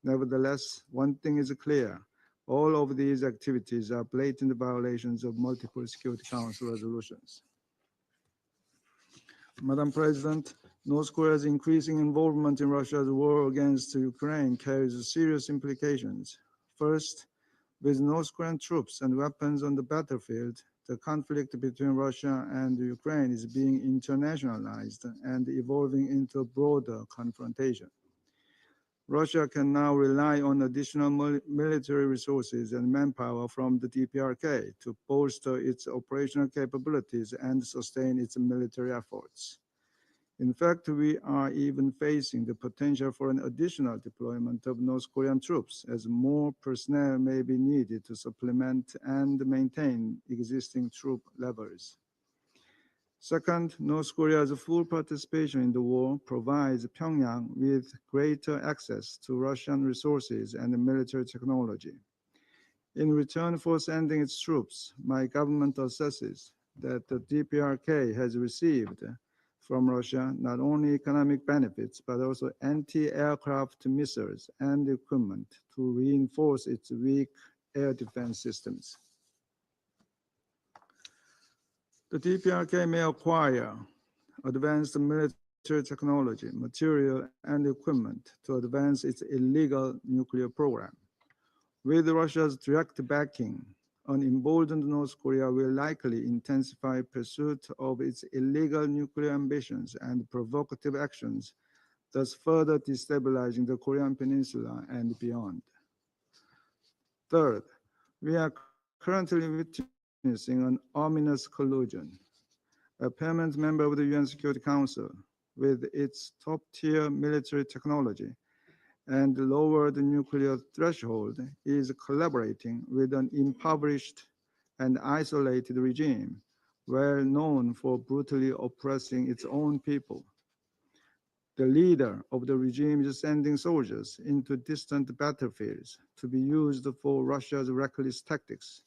Nevertheless, one thing is clear. All of these activities are blatant violations of multiple Security Council resolutions. Madam President, North Korea's increasing involvement in Russia's war against Ukraine carries serious implications. First, with North Korean troops and weapons on the battlefield, the conflict between Russia and Ukraine is being internationalized and evolving into a broader confrontation. Russia can now rely on additional military resources and manpower from the DPRK to bolster its operational capabilities and sustain its military efforts. In fact, we are even facing the potential for an additional deployment of North Korean troops, as more personnel may be needed to supplement and maintain existing troop levels. Second, North Korea's full participation in the war provides Pyongyang with greater access to Russian resources and military technology. In return for sending its troops, my government assesses that the DPRK has received from Russia not only economic benefits, but also anti-aircraft missiles and equipment to reinforce its weak air defense systems. The DPRK may acquire advanced military technology, material, and equipment to advance its illegal nuclear program. With Russia's direct backing, an emboldened North Korea will likely intensify pursuit of its illegal nuclear ambitions and provocative actions, thus further destabilizing the Korean Peninsula and beyond. Third, we are currently witnessing an ominous collusion. A permanent member of the UN Security Council, with its top-tier military technology and lowered nuclear threshold, is collaborating with an impoverished and isolated regime, well known for brutally oppressing its own people. The leader of the regime is sending soldiers into distant battlefields to be used for Russia's reckless tactics,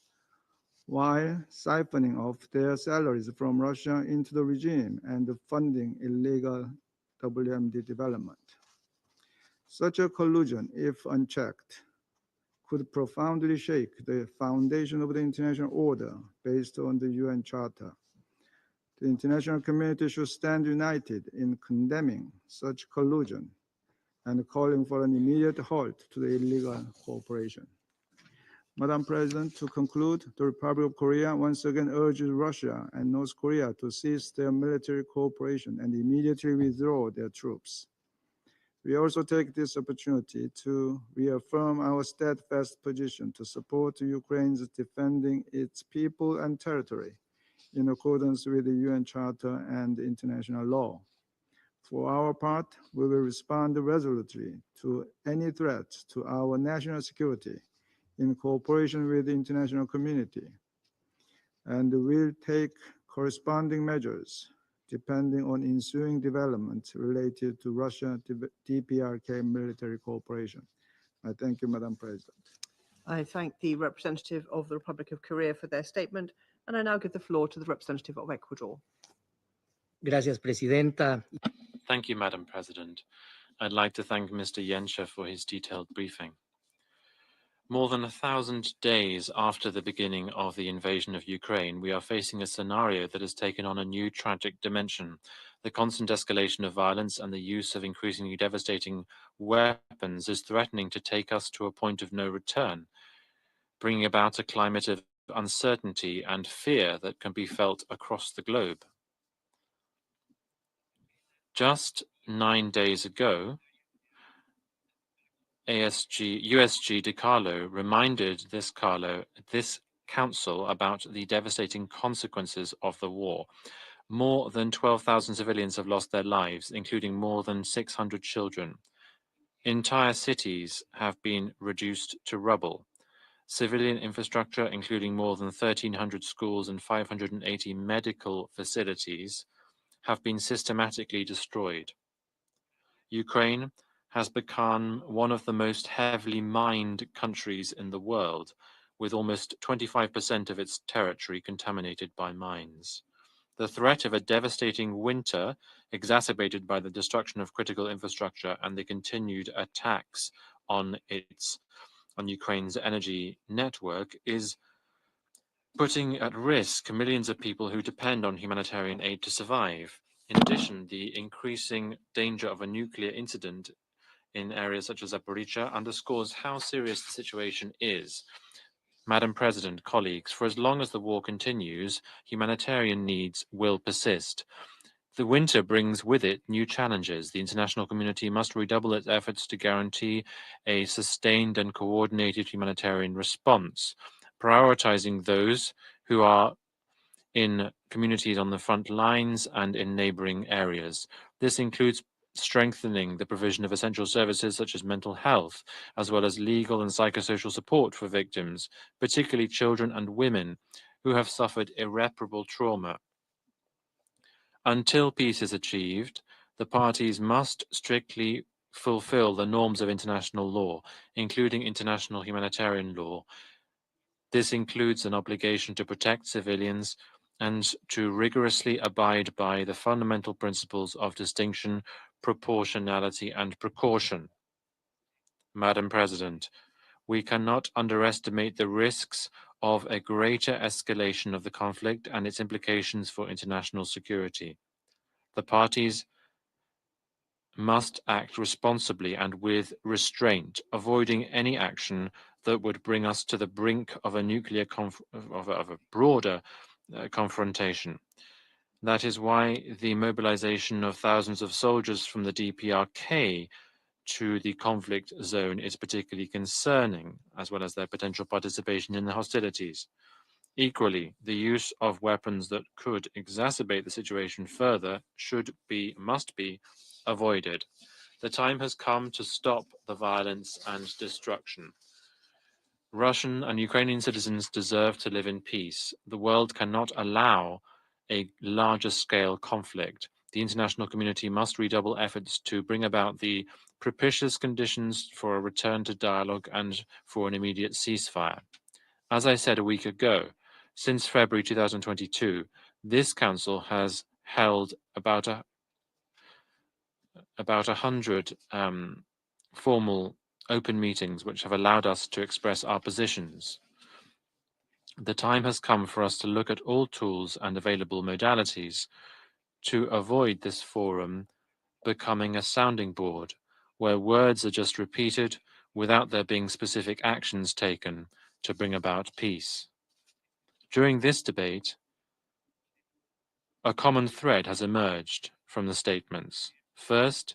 while siphoning off their salaries from Russia into the regime and funding illegal WMD development. Such a collusion, if unchecked, could profoundly shake the foundation of the international order based on the UN Charter. The international community should stand united in condemning such collusion and calling for an immediate halt to the illegal cooperation. Madam President, to conclude, the Republic of Korea once again urges Russia and North Korea to cease their military cooperation and immediately withdraw their troops. We also take this opportunity to reaffirm our steadfast position to support Ukraine's defending its people and territory in accordance with the UN Charter and international law. For our part, we will respond resolutely to any threat to our national security in cooperation with the international community, and will take corresponding measures depending on ensuing developments related to Russia DPRK military cooperation. I thank you, Madam President. I thank the representative of the Republic of Korea for their statement, and I now give the floor to the representative of Ecuador. Gracias, Presidenta. Thank you, Madam President. I'd like to thank Mr. Yensha for his detailed briefing. More than 1,000 days after the beginning of the invasion of Ukraine, we are facing a scenario that has taken on a new tragic dimension. The constant escalation of violence and the use of increasingly devastating weapons is threatening to take us to a point of no return, bringing about a climate of uncertainty and fear that can be felt across the globe. Just 9 days ago, USG DiCarlo reminded this council about the devastating consequences of the war. More than 12,000 civilians have lost their lives, including more than 600 children. Entire cities have been reduced to rubble. Civilian infrastructure, including more than 1,300 schools and 580 medical facilities, have been systematically destroyed. Ukraine has become one of the most heavily mined countries in the world, with almost 25% of its territory contaminated by mines. The threat of a devastating winter, exacerbated by the destruction of critical infrastructure and the continued attacks on Ukraine's energy network, is putting at risk millions of people who depend on humanitarian aid to survive. In addition, the increasing danger of a nuclear incident in areas such as Zaporizhzhia underscores how serious the situation is. Madam President, colleagues, for as long as the war continues, humanitarian needs will persist. The winter brings with it new challenges. The international community must redouble its efforts to guarantee a sustained and coordinated humanitarian response, prioritizing those who are in communities on the front lines and in neighboring areas. This includes strengthening the provision of essential services such as mental health, as well as legal and psychosocial support for victims, particularly children and women who have suffered irreparable trauma. Until peace is achieved, the parties must strictly fulfill the norms of international law, including international humanitarian law. This includes an obligation to protect civilians and to rigorously abide by the fundamental principles of distinction, proportionality, and precaution. Madam President, we cannot underestimate the risks of a greater escalation of the conflict and its implications for international security. The parties must act responsibly and with restraint, avoiding any action that would bring us to the brink of a nuclear of a broader confrontation. That is why the mobilization of thousands of soldiers from the DPRK to the conflict zone is particularly concerning, as well as their potential participation in the hostilities. Equally, the use of weapons that could exacerbate the situation further must be avoided. The time has come to stop the violence and destruction. Russian and Ukrainian citizens deserve to live in peace. The world cannot allow a larger scale conflict. The international community must redouble efforts to bring about the propitious conditions for a return to dialogue and for an immediate ceasefire. As I said a week ago, since February 2022, this council has held about 100 formal open meetings which have allowed us to express our positions. The time has come for us to look at all tools and available modalities to avoid this forum becoming a sounding board where words are just repeated without there being specific actions taken to bring about peace. During this debate, a common thread has emerged from the statements. First,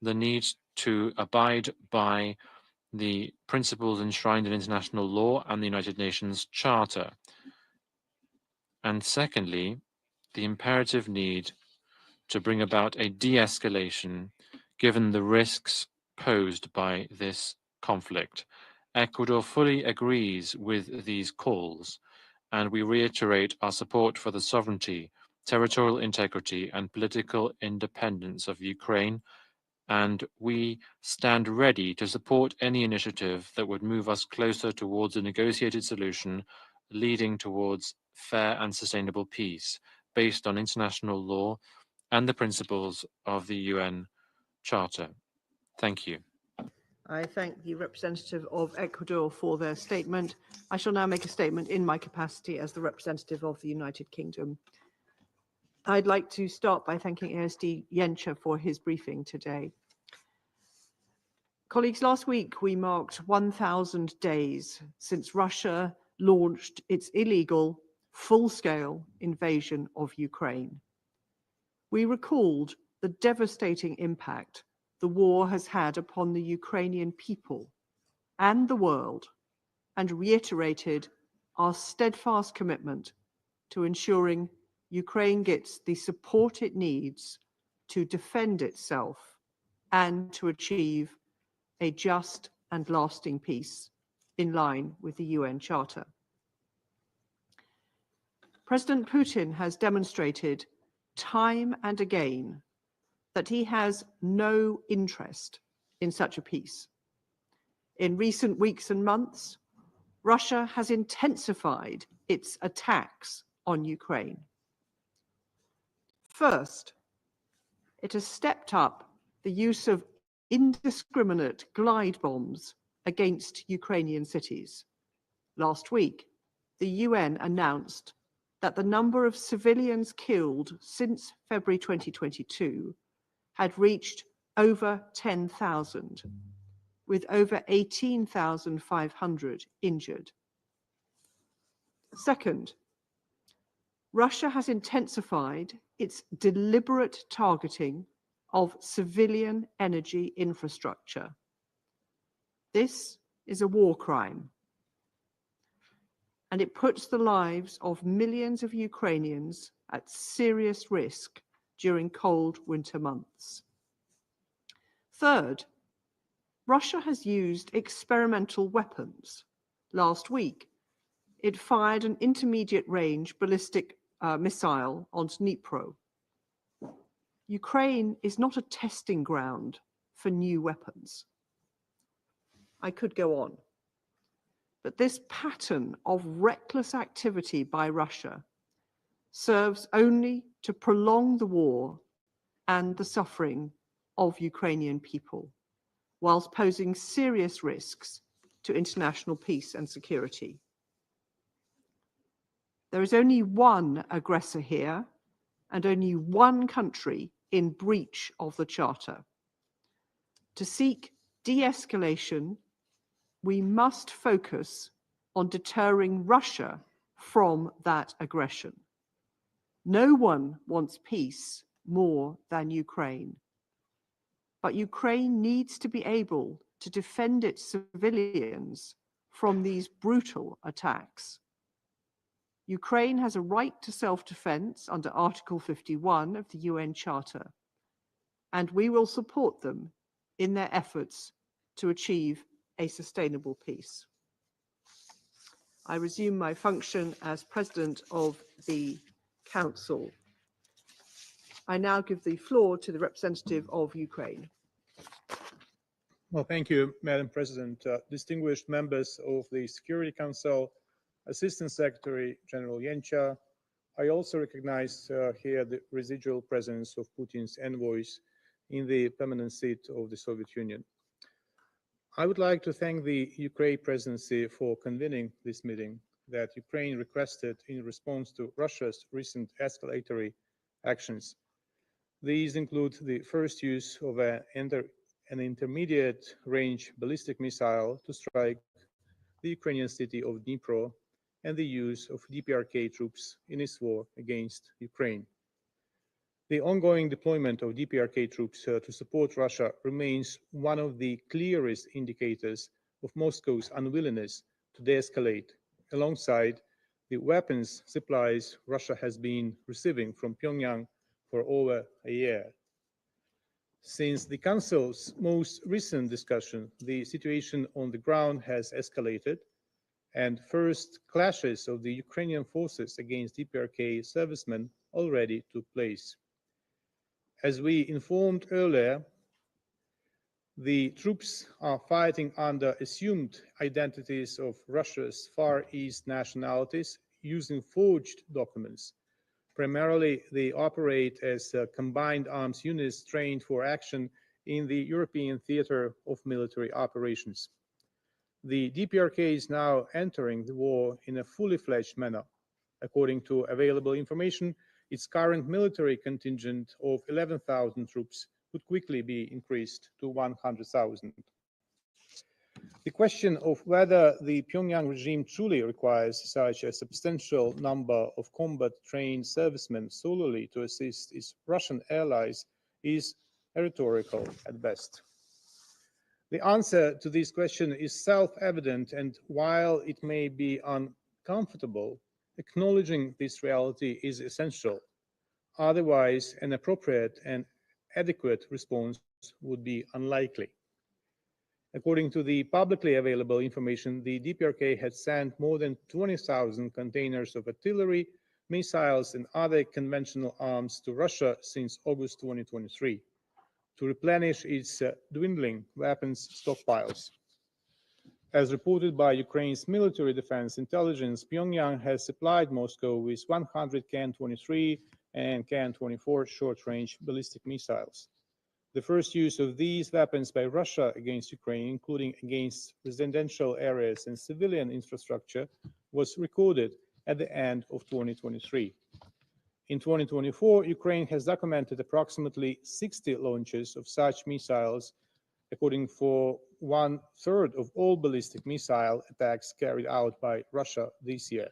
the need to abide by the principles enshrined in international law and the United Nations Charter. And secondly, the imperative need to bring about a de-escalation given the risks posed by this conflict. Ecuador fully agrees with these calls, and we reiterate our support for the sovereignty, territorial integrity, and political independence of Ukraine, and we stand ready to support any initiative that would move us closer towards a negotiated solution leading towards fair and sustainable peace based on international law and the principles of the UN Charter. Thank you. I thank the representative of Ecuador for their statement. I shall now make a statement in my capacity as the representative of the United Kingdom. I'd like to start by thanking ASD Yencha for his briefing today. Colleagues, last week we marked 1,000 days since Russia launched its illegal, full-scale invasion of Ukraine. We recalled the devastating impact the war has had upon the Ukrainian people and the world, and reiterated our steadfast commitment to ensuring Ukraine gets the support it needs to defend itself and to achieve a just and lasting peace in line with the UN Charter. President Putin has demonstrated time and again that he has no interest in such a peace. In recent weeks and months, Russia has intensified its attacks on Ukraine. First, it has stepped up the use of indiscriminate glide bombs against Ukrainian cities. Last week, the UN announced that the number of civilians killed since February 2022 had reached over 10,000, with over 18,500 injured. Second, Russia has intensified its deliberate targeting of civilian energy infrastructure. This is a war crime, and it puts the lives of millions of Ukrainians at serious risk during cold winter months. Third, Russia has used experimental weapons. Last week, it fired an intermediate-range ballistic missile on Dnipro. Ukraine is not a testing ground for new weapons. I could go on, but this pattern of reckless activity by Russia serves only to prolong the war and the suffering of Ukrainian people, whilst posing serious risks to international peace and security. There is only one aggressor here and only one country in breach of the Charter. To seek de-escalation, we must focus on deterring Russia from that aggression. No one wants peace more than Ukraine. But Ukraine needs to be able to defend its civilians from these brutal attacks. Ukraine has a right to self-defense under Article 51 of the UN Charter, and we will support them in their efforts to achieve a sustainable peace. I resume my function as President of the Council. I now give the floor to the representative of Ukraine. Well, thank you, Madam President. Distinguished members of the Security Council, Assistant Secretary General Yencha, I also recognize here the residual presence of Putin's envoys in the permanent seat of the Soviet Union. I would like to thank the Ukraine presidency for convening this meeting that Ukraine requested in response to Russia's recent escalatory actions. These include the first use of an intermediate-range ballistic missile to strike the Ukrainian city of Dnipro and the use of DPRK troops in its war against Ukraine. The ongoing deployment of DPRK troops to support Russia remains one of the clearest indicators of Moscow's unwillingness to de-escalate, alongside the weapons supplies Russia has been receiving from Pyongyang for over a year. Since the Council's most recent discussion, the situation on the ground has escalated, and first clashes of the Ukrainian forces against DPRK servicemen already took place. As we informed earlier, the troops are fighting under assumed identities of Russia's Far East nationalities using forged documents. Primarily, they operate as combined arms units trained for action in the European theater of military operations. The DPRK is now entering the war in a fully fledged manner. According to available information, its current military contingent of 11,000 troops could quickly be increased to 100,000. The question of whether the Pyongyang regime truly requires such a substantial number of combat-trained servicemen solely to assist its Russian allies is rhetorical at best. The answer to this question is self-evident, and while it may be uncomfortable, acknowledging this reality is essential. Otherwise, an appropriate and adequate response would be unlikely. According to the publicly available information, the DPRK had sent more than 20,000 containers of artillery missiles, and other conventional arms to Russia since August 2023 to replenish its dwindling weapons stockpiles. As reported by Ukraine's military defense intelligence, Pyongyang has supplied Moscow with 100 Kan-23 and Kan-24 short-range ballistic missiles. The first use of these weapons by Russia against Ukraine, including against residential areas and civilian infrastructure, was recorded at the end of 2023. In 2024, Ukraine has documented approximately 60 launches of such missiles, according for 1/3 of all ballistic missile attacks carried out by Russia this year.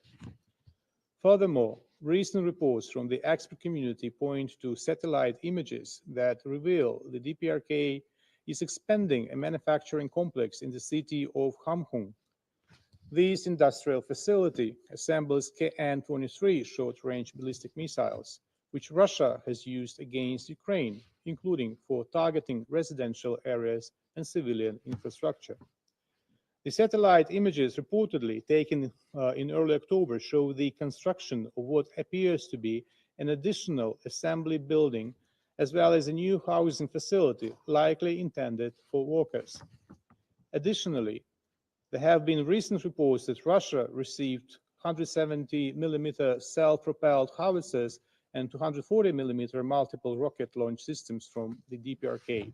Furthermore, recent reports from the expert community point to satellite images that reveal the DPRK is expanding a manufacturing complex in the city of Khamhung. This industrial facility assembles Kan-23 short-range ballistic missiles, which Russia has used against Ukraine, including for targeting residential areas and civilian infrastructure. The satellite images reportedly taken in early October show the construction of what appears to be an additional assembly building, as well as a new housing facility likely intended for workers. Additionally, there have been recent reports that Russia received 170mm self-propelled howitzers and 240mm multiple rocket launch systems from the DPRK.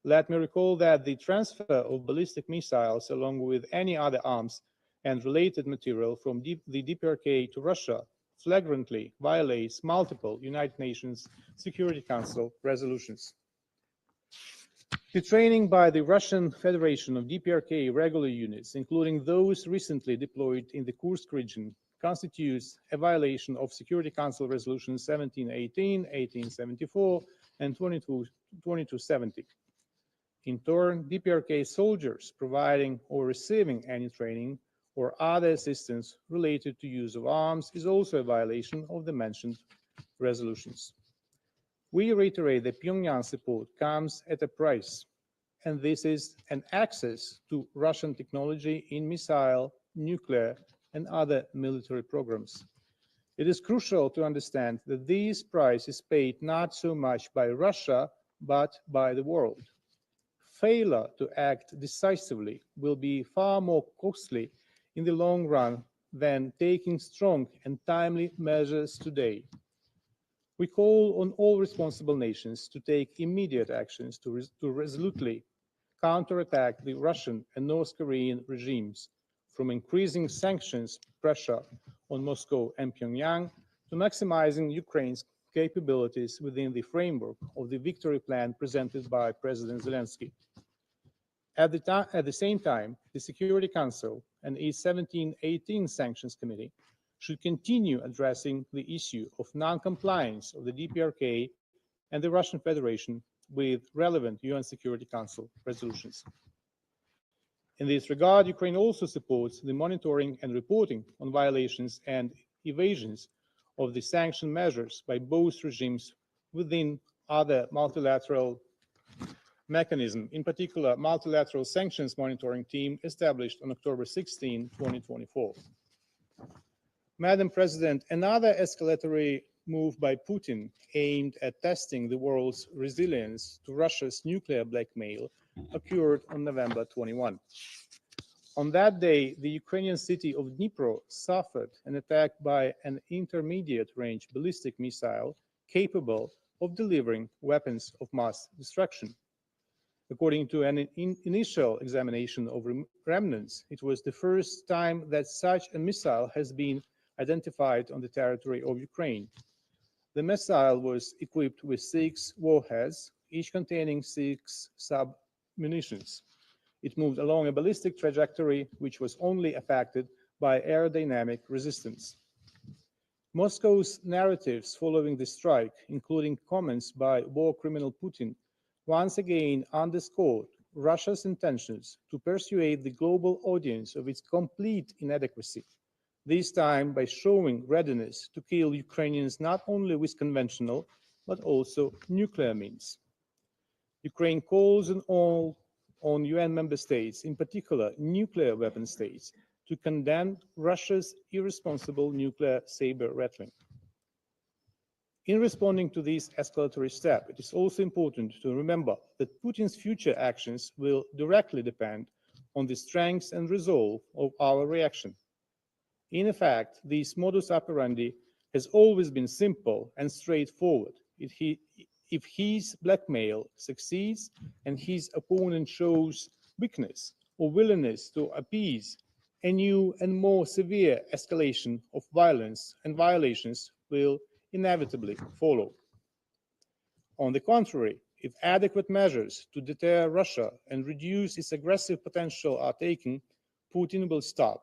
Let me recall that the transfer of ballistic missiles, along with any other arms and related material from the DPRK to Russia, flagrantly violates multiple United Nations Security Council resolutions. The training by the Russian Federation of DPRK regular units, including those recently deployed in the Kursk region, constitutes a violation of Security Council resolutions 1718, 1874, and 2270. In turn, DPRK soldiers providing or receiving any training or other assistance related to use of arms is also a violation of the mentioned resolutions. We reiterate that Pyongyang support comes at a price, and this is an access to Russian technology in missile, nuclear, and other military programs. It is crucial to understand that this price is paid not so much by Russia, but by the world. Failure to act decisively will be far more costly in the long run than taking strong and timely measures today. We call on all responsible nations to take immediate actions to resolutely counterattack the Russian and North Korean regimes, from increasing sanctions pressure on Moscow and Pyongyang to maximizing Ukraine's capabilities within the framework of the victory plan presented by President Zelensky. At the same time, the Security Council and its 1718 Sanctions Committee should continue addressing the issue of non-compliance of the DPRK and the Russian Federation with relevant UN Security Council resolutions. In this regard, Ukraine also supports the monitoring and reporting on violations and evasions of the sanction measures by both regimes within other multilateral mechanism, in particular, multilateral sanctions monitoring team established on October 16, 2024. Madam President, another escalatory move by Putin aimed at testing the world's resilience to Russia's nuclear blackmail occurred on November 21. On that day, the Ukrainian city of Dnipro suffered an attack by an intermediate-range ballistic missile capable of delivering weapons of mass destruction. According to an initial examination of remnants, it was the first time that such a missile has been identified on the territory of Ukraine. The missile was equipped with 6 warheads, each containing 6 sub-munitions. It moved along a ballistic trajectory which was only affected by aerodynamic resistance. Moscow's narratives following the strike, including comments by war criminal Putin, once again underscored Russia's intentions to persuade the global audience of its complete inadequacy, this time by showing readiness to kill Ukrainians not only with conventional, but also nuclear means. Ukraine calls on UN member states, in particular nuclear weapon states, to condemn Russia's irresponsible nuclear saber rattling. In responding to this escalatory step, it is also important to remember that Putin's future actions will directly depend on the strength and resolve of our reaction. In effect, this modus operandi has always been simple and straightforward. If his blackmail succeeds and his opponent shows weakness or willingness to appease, a new and more severe escalation of violence and violations will inevitably follow. On the contrary, if adequate measures to deter Russia and reduce its aggressive potential are taken, Putin will stop.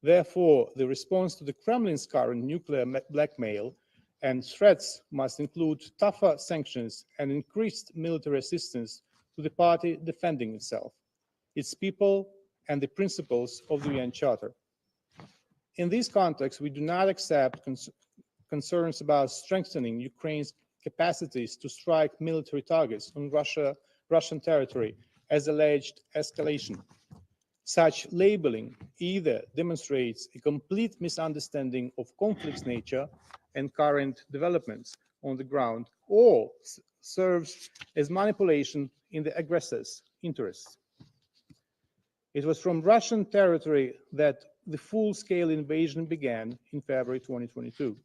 Therefore, the response to the Kremlin's current nuclear blackmail and threats must include tougher sanctions and increased military assistance to the party defending itself, its people, and the principles of the UN Charter. In this context, we do not accept concerns about strengthening Ukraine's capacities to strike military targets on Russian territory as alleged escalation. Such labeling either demonstrates a complete misunderstanding of conflict's nature and current developments on the ground, or serves as manipulation in the aggressor's interests. It was from Russian territory that the full-scale invasion began in February 2022.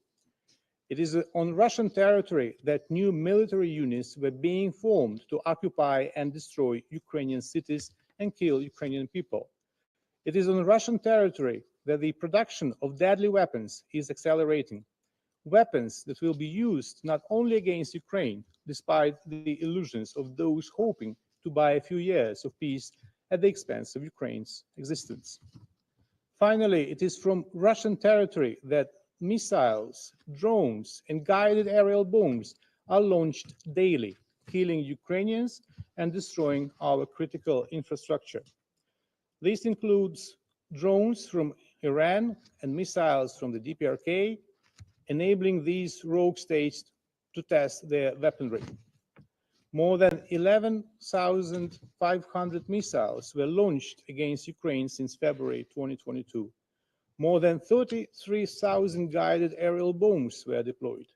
It is on Russian territory that new military units were being formed to occupy and destroy Ukrainian cities and kill Ukrainian people. It is on Russian territory that the production of deadly weapons is accelerating. Weapons that will be used not only against Ukraine, despite the illusions of those hoping to buy a few years of peace at the expense of Ukraine's existence. Finally, it is from Russian territory that missiles, drones, and guided aerial bombs are launched daily, killing Ukrainians and destroying our critical infrastructure. This includes drones from Iran and missiles from the DPRK, enabling these rogue states to test their weaponry. More than 11,500 missiles were launched against Ukraine since February 2022. More than 33,000 guided aerial bombs were deployed.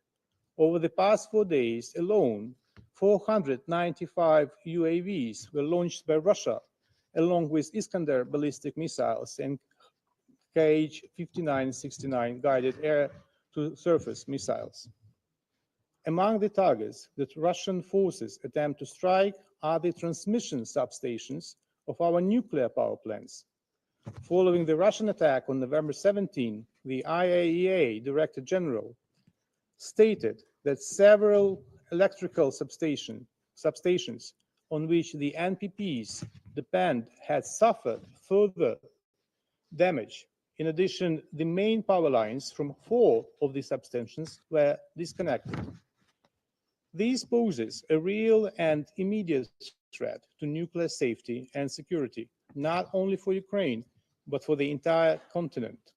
Over the past 4 days alone, 495 UAVs were launched by Russia, along with Iskander ballistic missiles and Kh-5969 guided air-to-surface missiles. Among the targets that Russian forces attempt to strike are the transmission substations of our nuclear power plants. Following the Russian attack on November 17, the IAEA Director General stated that several electrical substations on which the NPPs depend had suffered further damage. In addition, the main power lines from 4 of the substations were disconnected. This poses a real and immediate threat to nuclear safety and security, not only for Ukraine, but for the entire continent.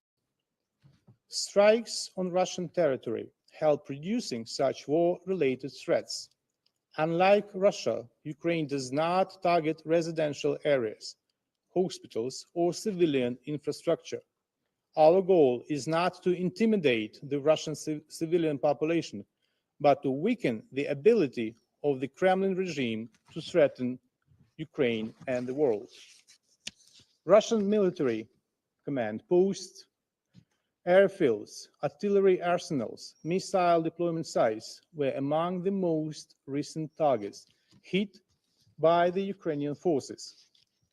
Strikes on Russian territory help reducing such war-related threats. Unlike Russia, Ukraine does not target residential areas, hospitals, or civilian infrastructure. Our goal is not to intimidate the Russian civilian population, but to weaken the ability of the Kremlin regime to threaten Ukraine and the world. Russian military command posts, airfields, artillery arsenals, missile deployment sites were among the most recent targets hit by the Ukrainian forces.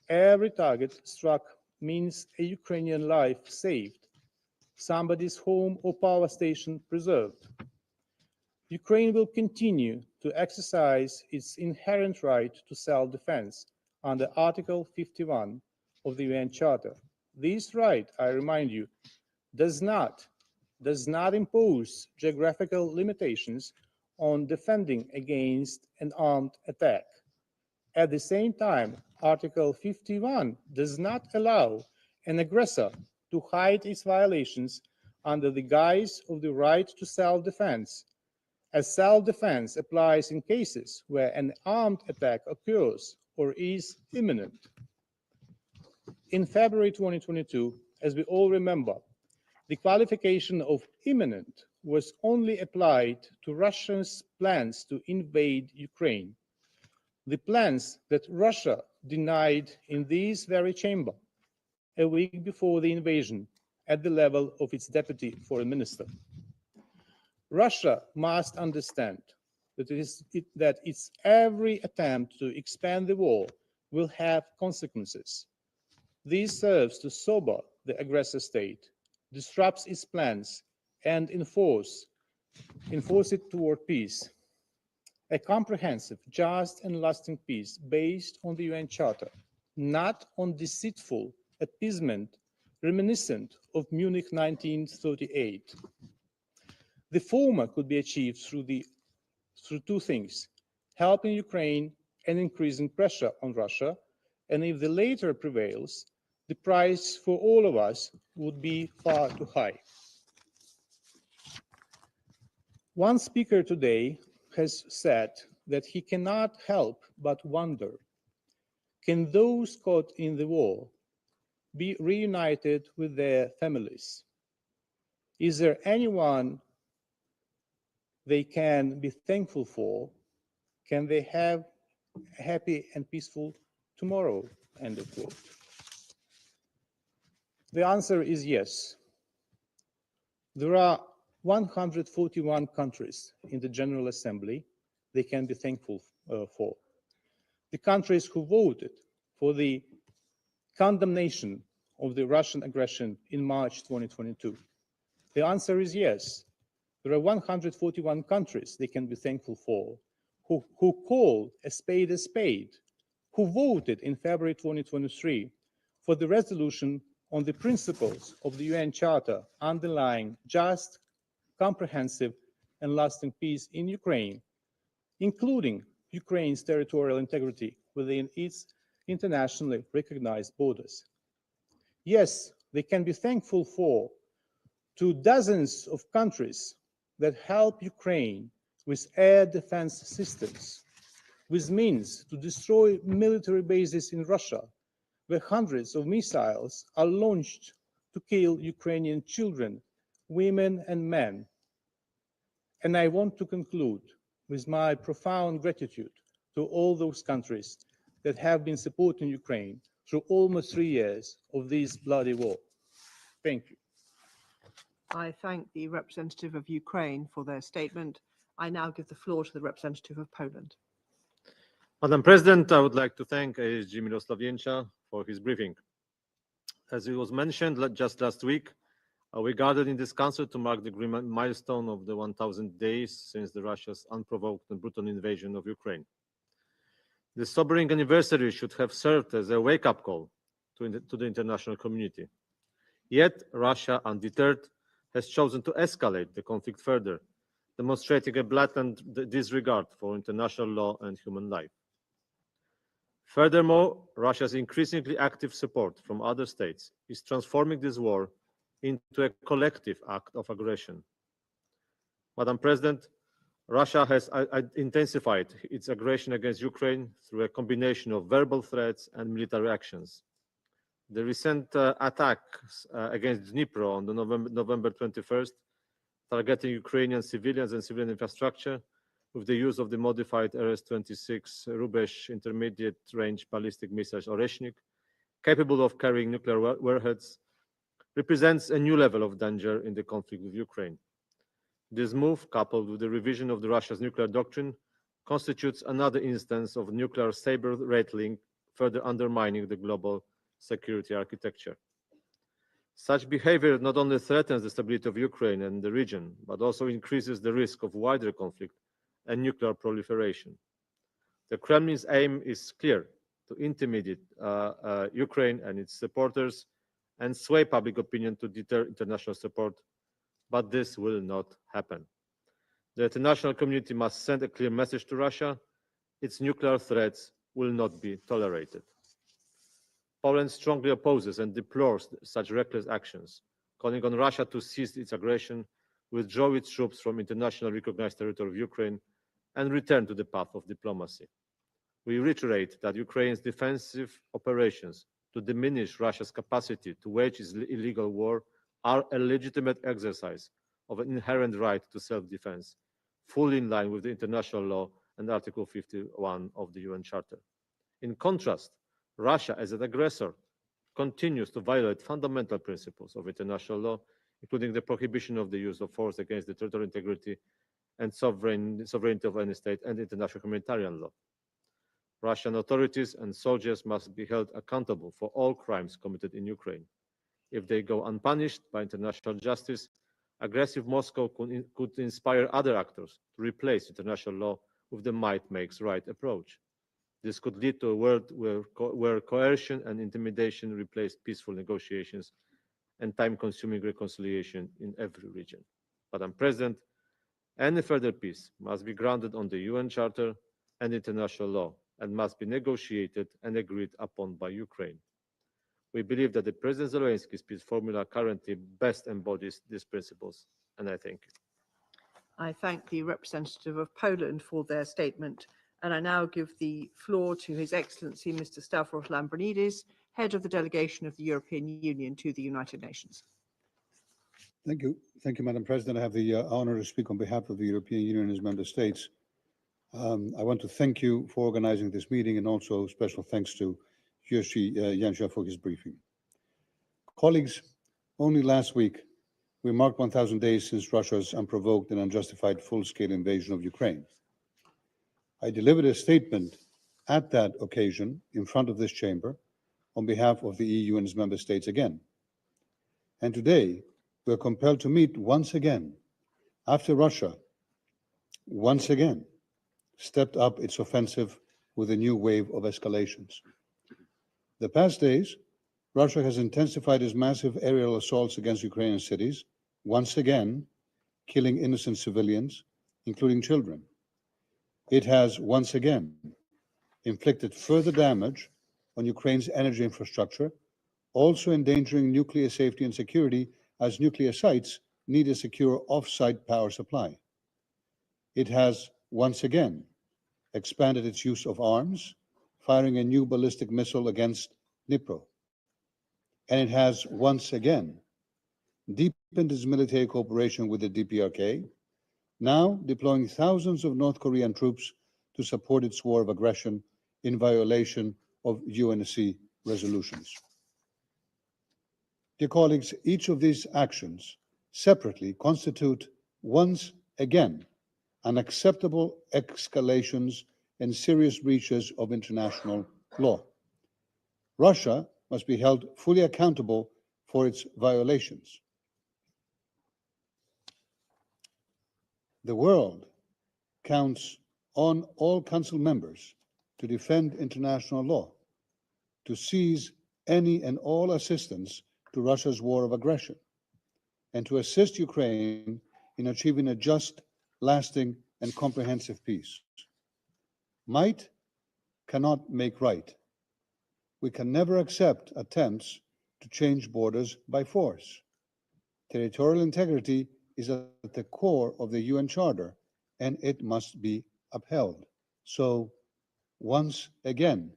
Every target struck means a Ukrainian life saved, somebody's home or power station preserved. Ukraine will continue to exercise its inherent right to self-defense under Article 51 of the UN Charter. This right, I remind you, does not impose geographical limitations on defending against an armed attack. At the same time, Article 51 does not allow an aggressor to hide its violations under the guise of the right to self-defense, as self-defense applies in cases where an armed attack occurs or is imminent. In February 2022, as we all remember, the qualification of imminent was only applied to Russia's plans to invade Ukraine. The plans that Russia denied in this very chamber a week before the invasion at the level of its deputy foreign minister. Russia must understand that its every attempt to expand the war will have consequences. This serves to sober the aggressor state, disrupts its plans, and enforce it toward peace. A comprehensive, just, and lasting peace based on the UN Charter, not on deceitful appeasement reminiscent of Munich 1938. The former could be achieved through two things: helping Ukraine and increasing pressure on Russia, and if the latter prevails, the price for all of us would be far too high. One speaker today has said that he cannot help but wonder, can those caught in the war be reunited with their families? Is there anyone they can be thankful for? Can they have a happy and peaceful tomorrow? End of quote. The answer is yes. There are 141 countries in the General Assembly they can be thankful for. The countries who voted for the condemnation of the Russian aggression in March 2022. The answer is yes. There are 141 countries they can be thankful for who call a spade, who voted in February 2023 for the resolution on the principles of the UN Charter underlying just, comprehensive, and lasting peace in Ukraine, including Ukraine's territorial integrity within its internationally recognized borders. Yes, they can be thankful to dozens of countries that help Ukraine with air defense systems, with means to destroy military bases in Russia, where hundreds of missiles are launched to kill Ukrainian children, women, and men. And I want to conclude with my profound gratitude to all those countries that have been supporting Ukraine through almost 3 years of this bloody war. Thank you. I thank the representative of Ukraine for their statement. I now give the floor to the representative of Poland. Madam President, I would like to thank ASG Mirosław Jęcia for his briefing. As it was mentioned just last week, we gathered in this council to mark the milestone of the 1,000 days since Russia's unprovoked and brutal invasion of Ukraine. The sobering anniversary should have served as a wake-up call to the international community. Yet, Russia, undeterred, has chosen to escalate the conflict further, demonstrating a blatant disregard for international law and human life. Furthermore, Russia's increasingly active support from other states is transforming this war into a collective act of aggression. Madam President, Russia has intensified its aggression against Ukraine through a combination of verbal threats and military actions. The recent attacks against Dnipro on November 21st, targeting Ukrainian civilians and civilian infrastructure with the use of the modified RS-26 Rubesh intermediate-range ballistic missiles Oreshnik, capable of carrying nuclear warheads, represents a new level of danger in the conflict with Ukraine. This move, coupled with the revision of Russia's nuclear doctrine, constitutes another instance of nuclear saber-rattling, further undermining the global security architecture. Such behavior not only threatens the stability of Ukraine and the region, but also increases the risk of wider conflict and nuclear proliferation. The Kremlin's aim is clear: to intimidate Ukraine and its supporters and sway public opinion to deter international support, but this will not happen. The international community must send a clear message to Russia: its nuclear threats will not be tolerated. Poland strongly opposes and deplores such reckless actions, calling on Russia to cease its aggression, withdraw its troops from internationally recognized territory of Ukraine, and return to the path of diplomacy. We reiterate that Ukraine's defensive operations to diminish Russia's capacity to wage its illegal war are a legitimate exercise of an inherent right to self-defense, fully in line with the international law and Article 51 of the UN Charter. In contrast, Russia, as an aggressor, continues to violate fundamental principles of international law, including the prohibition of the use of force against the territorial integrity and sovereignty of any state and international humanitarian law. Russian authorities and soldiers must be held accountable for all crimes committed in Ukraine. If they go unpunished by international justice, aggressive Moscow could inspire other actors to replace international law with the might makes right approach. This could lead to a world where coercion and intimidation replace peaceful negotiations and time-consuming reconciliation in every region. Madam President, any further peace must be grounded on the UN Charter and international law and must be negotiated and agreed upon by Ukraine. We believe that the President Zelensky's peace formula currently best embodies these principles, and I thank you. I thank the representative of Poland for their statement, and I now give the floor to His Excellency Mr. Stavros Lambrinidis, Head of the Delegation of the European Union to the United Nations. Thank you. Thank you, Madam President. I have the honor to speak on behalf of the European Union and its member states. I want to thank you for organizing this meeting, and also special thanks to Jerzy Janša for his briefing. Colleagues, only last week, we marked 1,000 days since Russia's unprovoked and unjustified full-scale invasion of Ukraine. I delivered a statement at that occasion in front of this chamber on behalf of the EU and its member states again. And today, we are compelled to meet once again after Russia, once again, stepped up its offensive with a new wave of escalations. The past days, Russia has intensified its massive aerial assaults against Ukrainian cities, once again, killing innocent civilians, including children. It has once again inflicted further damage on Ukraine's energy infrastructure, also endangering nuclear safety and security, as nuclear sites need a secure off-site power supply. It has once again expanded its use of arms, firing a new ballistic missile against Dnipro. And it has once again deepened its military cooperation with the DPRK, now deploying thousands of North Korean troops to support its war of aggression in violation of UNSC resolutions. Dear colleagues, each of these actions separately constitute once again unacceptable escalations and serious breaches of international law. Russia must be held fully accountable for its violations. The world counts on all Council members to defend international law, to seize any and all assistance to Russia's war of aggression, and to assist Ukraine in achieving a just, lasting, and comprehensive peace. Might cannot make right. We can never accept attempts to change borders by force. Territorial integrity is at the core of the UN Charter, and it must be upheld. So, once again,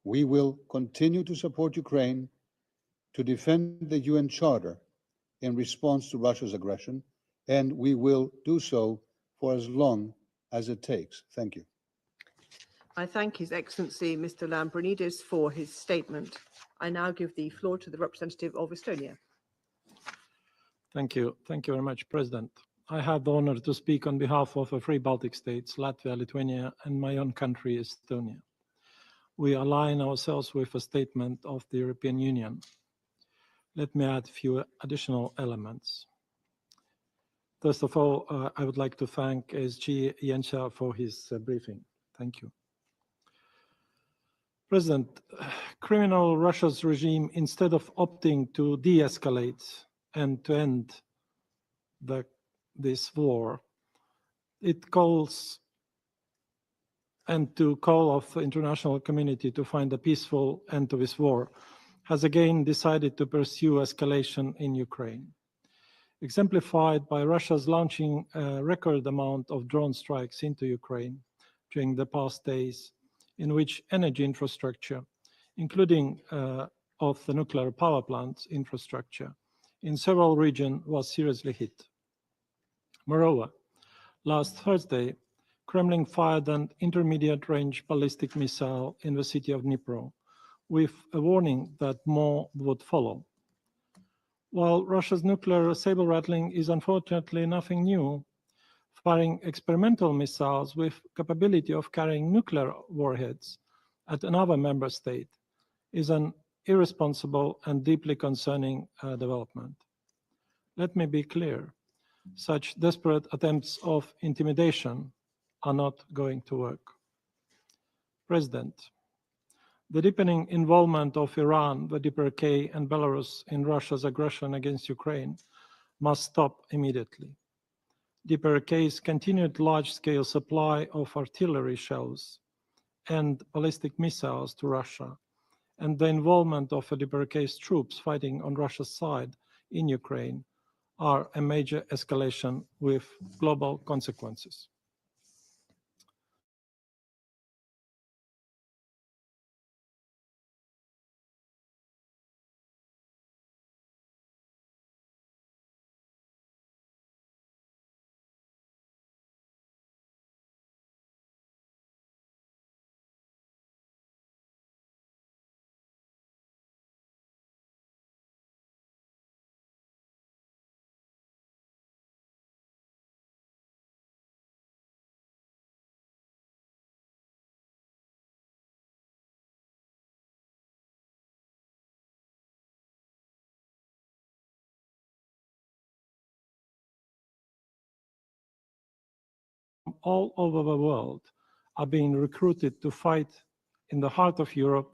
we will continue to support Ukraine to defend the UN Charter in response to Russia's aggression, and we will do so for as long as it takes. Thank you. I thank His Excellency Mr. Lambrinidis for his statement. I now give the floor to the representative of Estonia. Thank you. Thank you very much, President. I have the honor to speak on behalf of the three Baltic states, Latvia, Lithuania, and my own country, Estonia. We align ourselves with a statement of the European Union. Let me add a few additional elements. First of all, I would like to thank SG Janša for his briefing. Thank you. President, criminal Russia's regime, instead of opting to de-escalate and to end this war, it calls and to call of the international community to find a peaceful end to this war, has again decided to pursue escalation in Ukraine, exemplified by Russia's launching a record amount of drone strikes into Ukraine during the past days, in which energy infrastructure, including of the nuclear power plant's infrastructure in several regions, was seriously hit. Moreover, last Thursday, Kremlin fired an intermediate-range ballistic missile in the city of Dnipro, with a warning that more would follow. While Russia's nuclear saber-rattling is unfortunately nothing new, firing experimental missiles with capability of carrying nuclear warheads at another member state is an irresponsible and deeply concerning development. Let me be clear. Such desperate attempts of intimidation are not going to work. President, the deepening involvement of Iran, the DPRK, and Belarus in Russia's aggression against Ukraine must stop immediately. DPRK's continued large-scale supply of artillery shells and ballistic missiles to Russia, and the involvement of the DPRK's troops fighting on Russia's side in Ukraine are a major escalation with global consequences. All over the world are being recruited to fight in the heart of Europe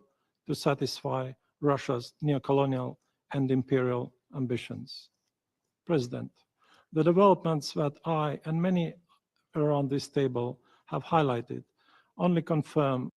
to satisfy Russia's neocolonial and imperial ambitions. President, the developments that I and many around this table have highlighted only confirm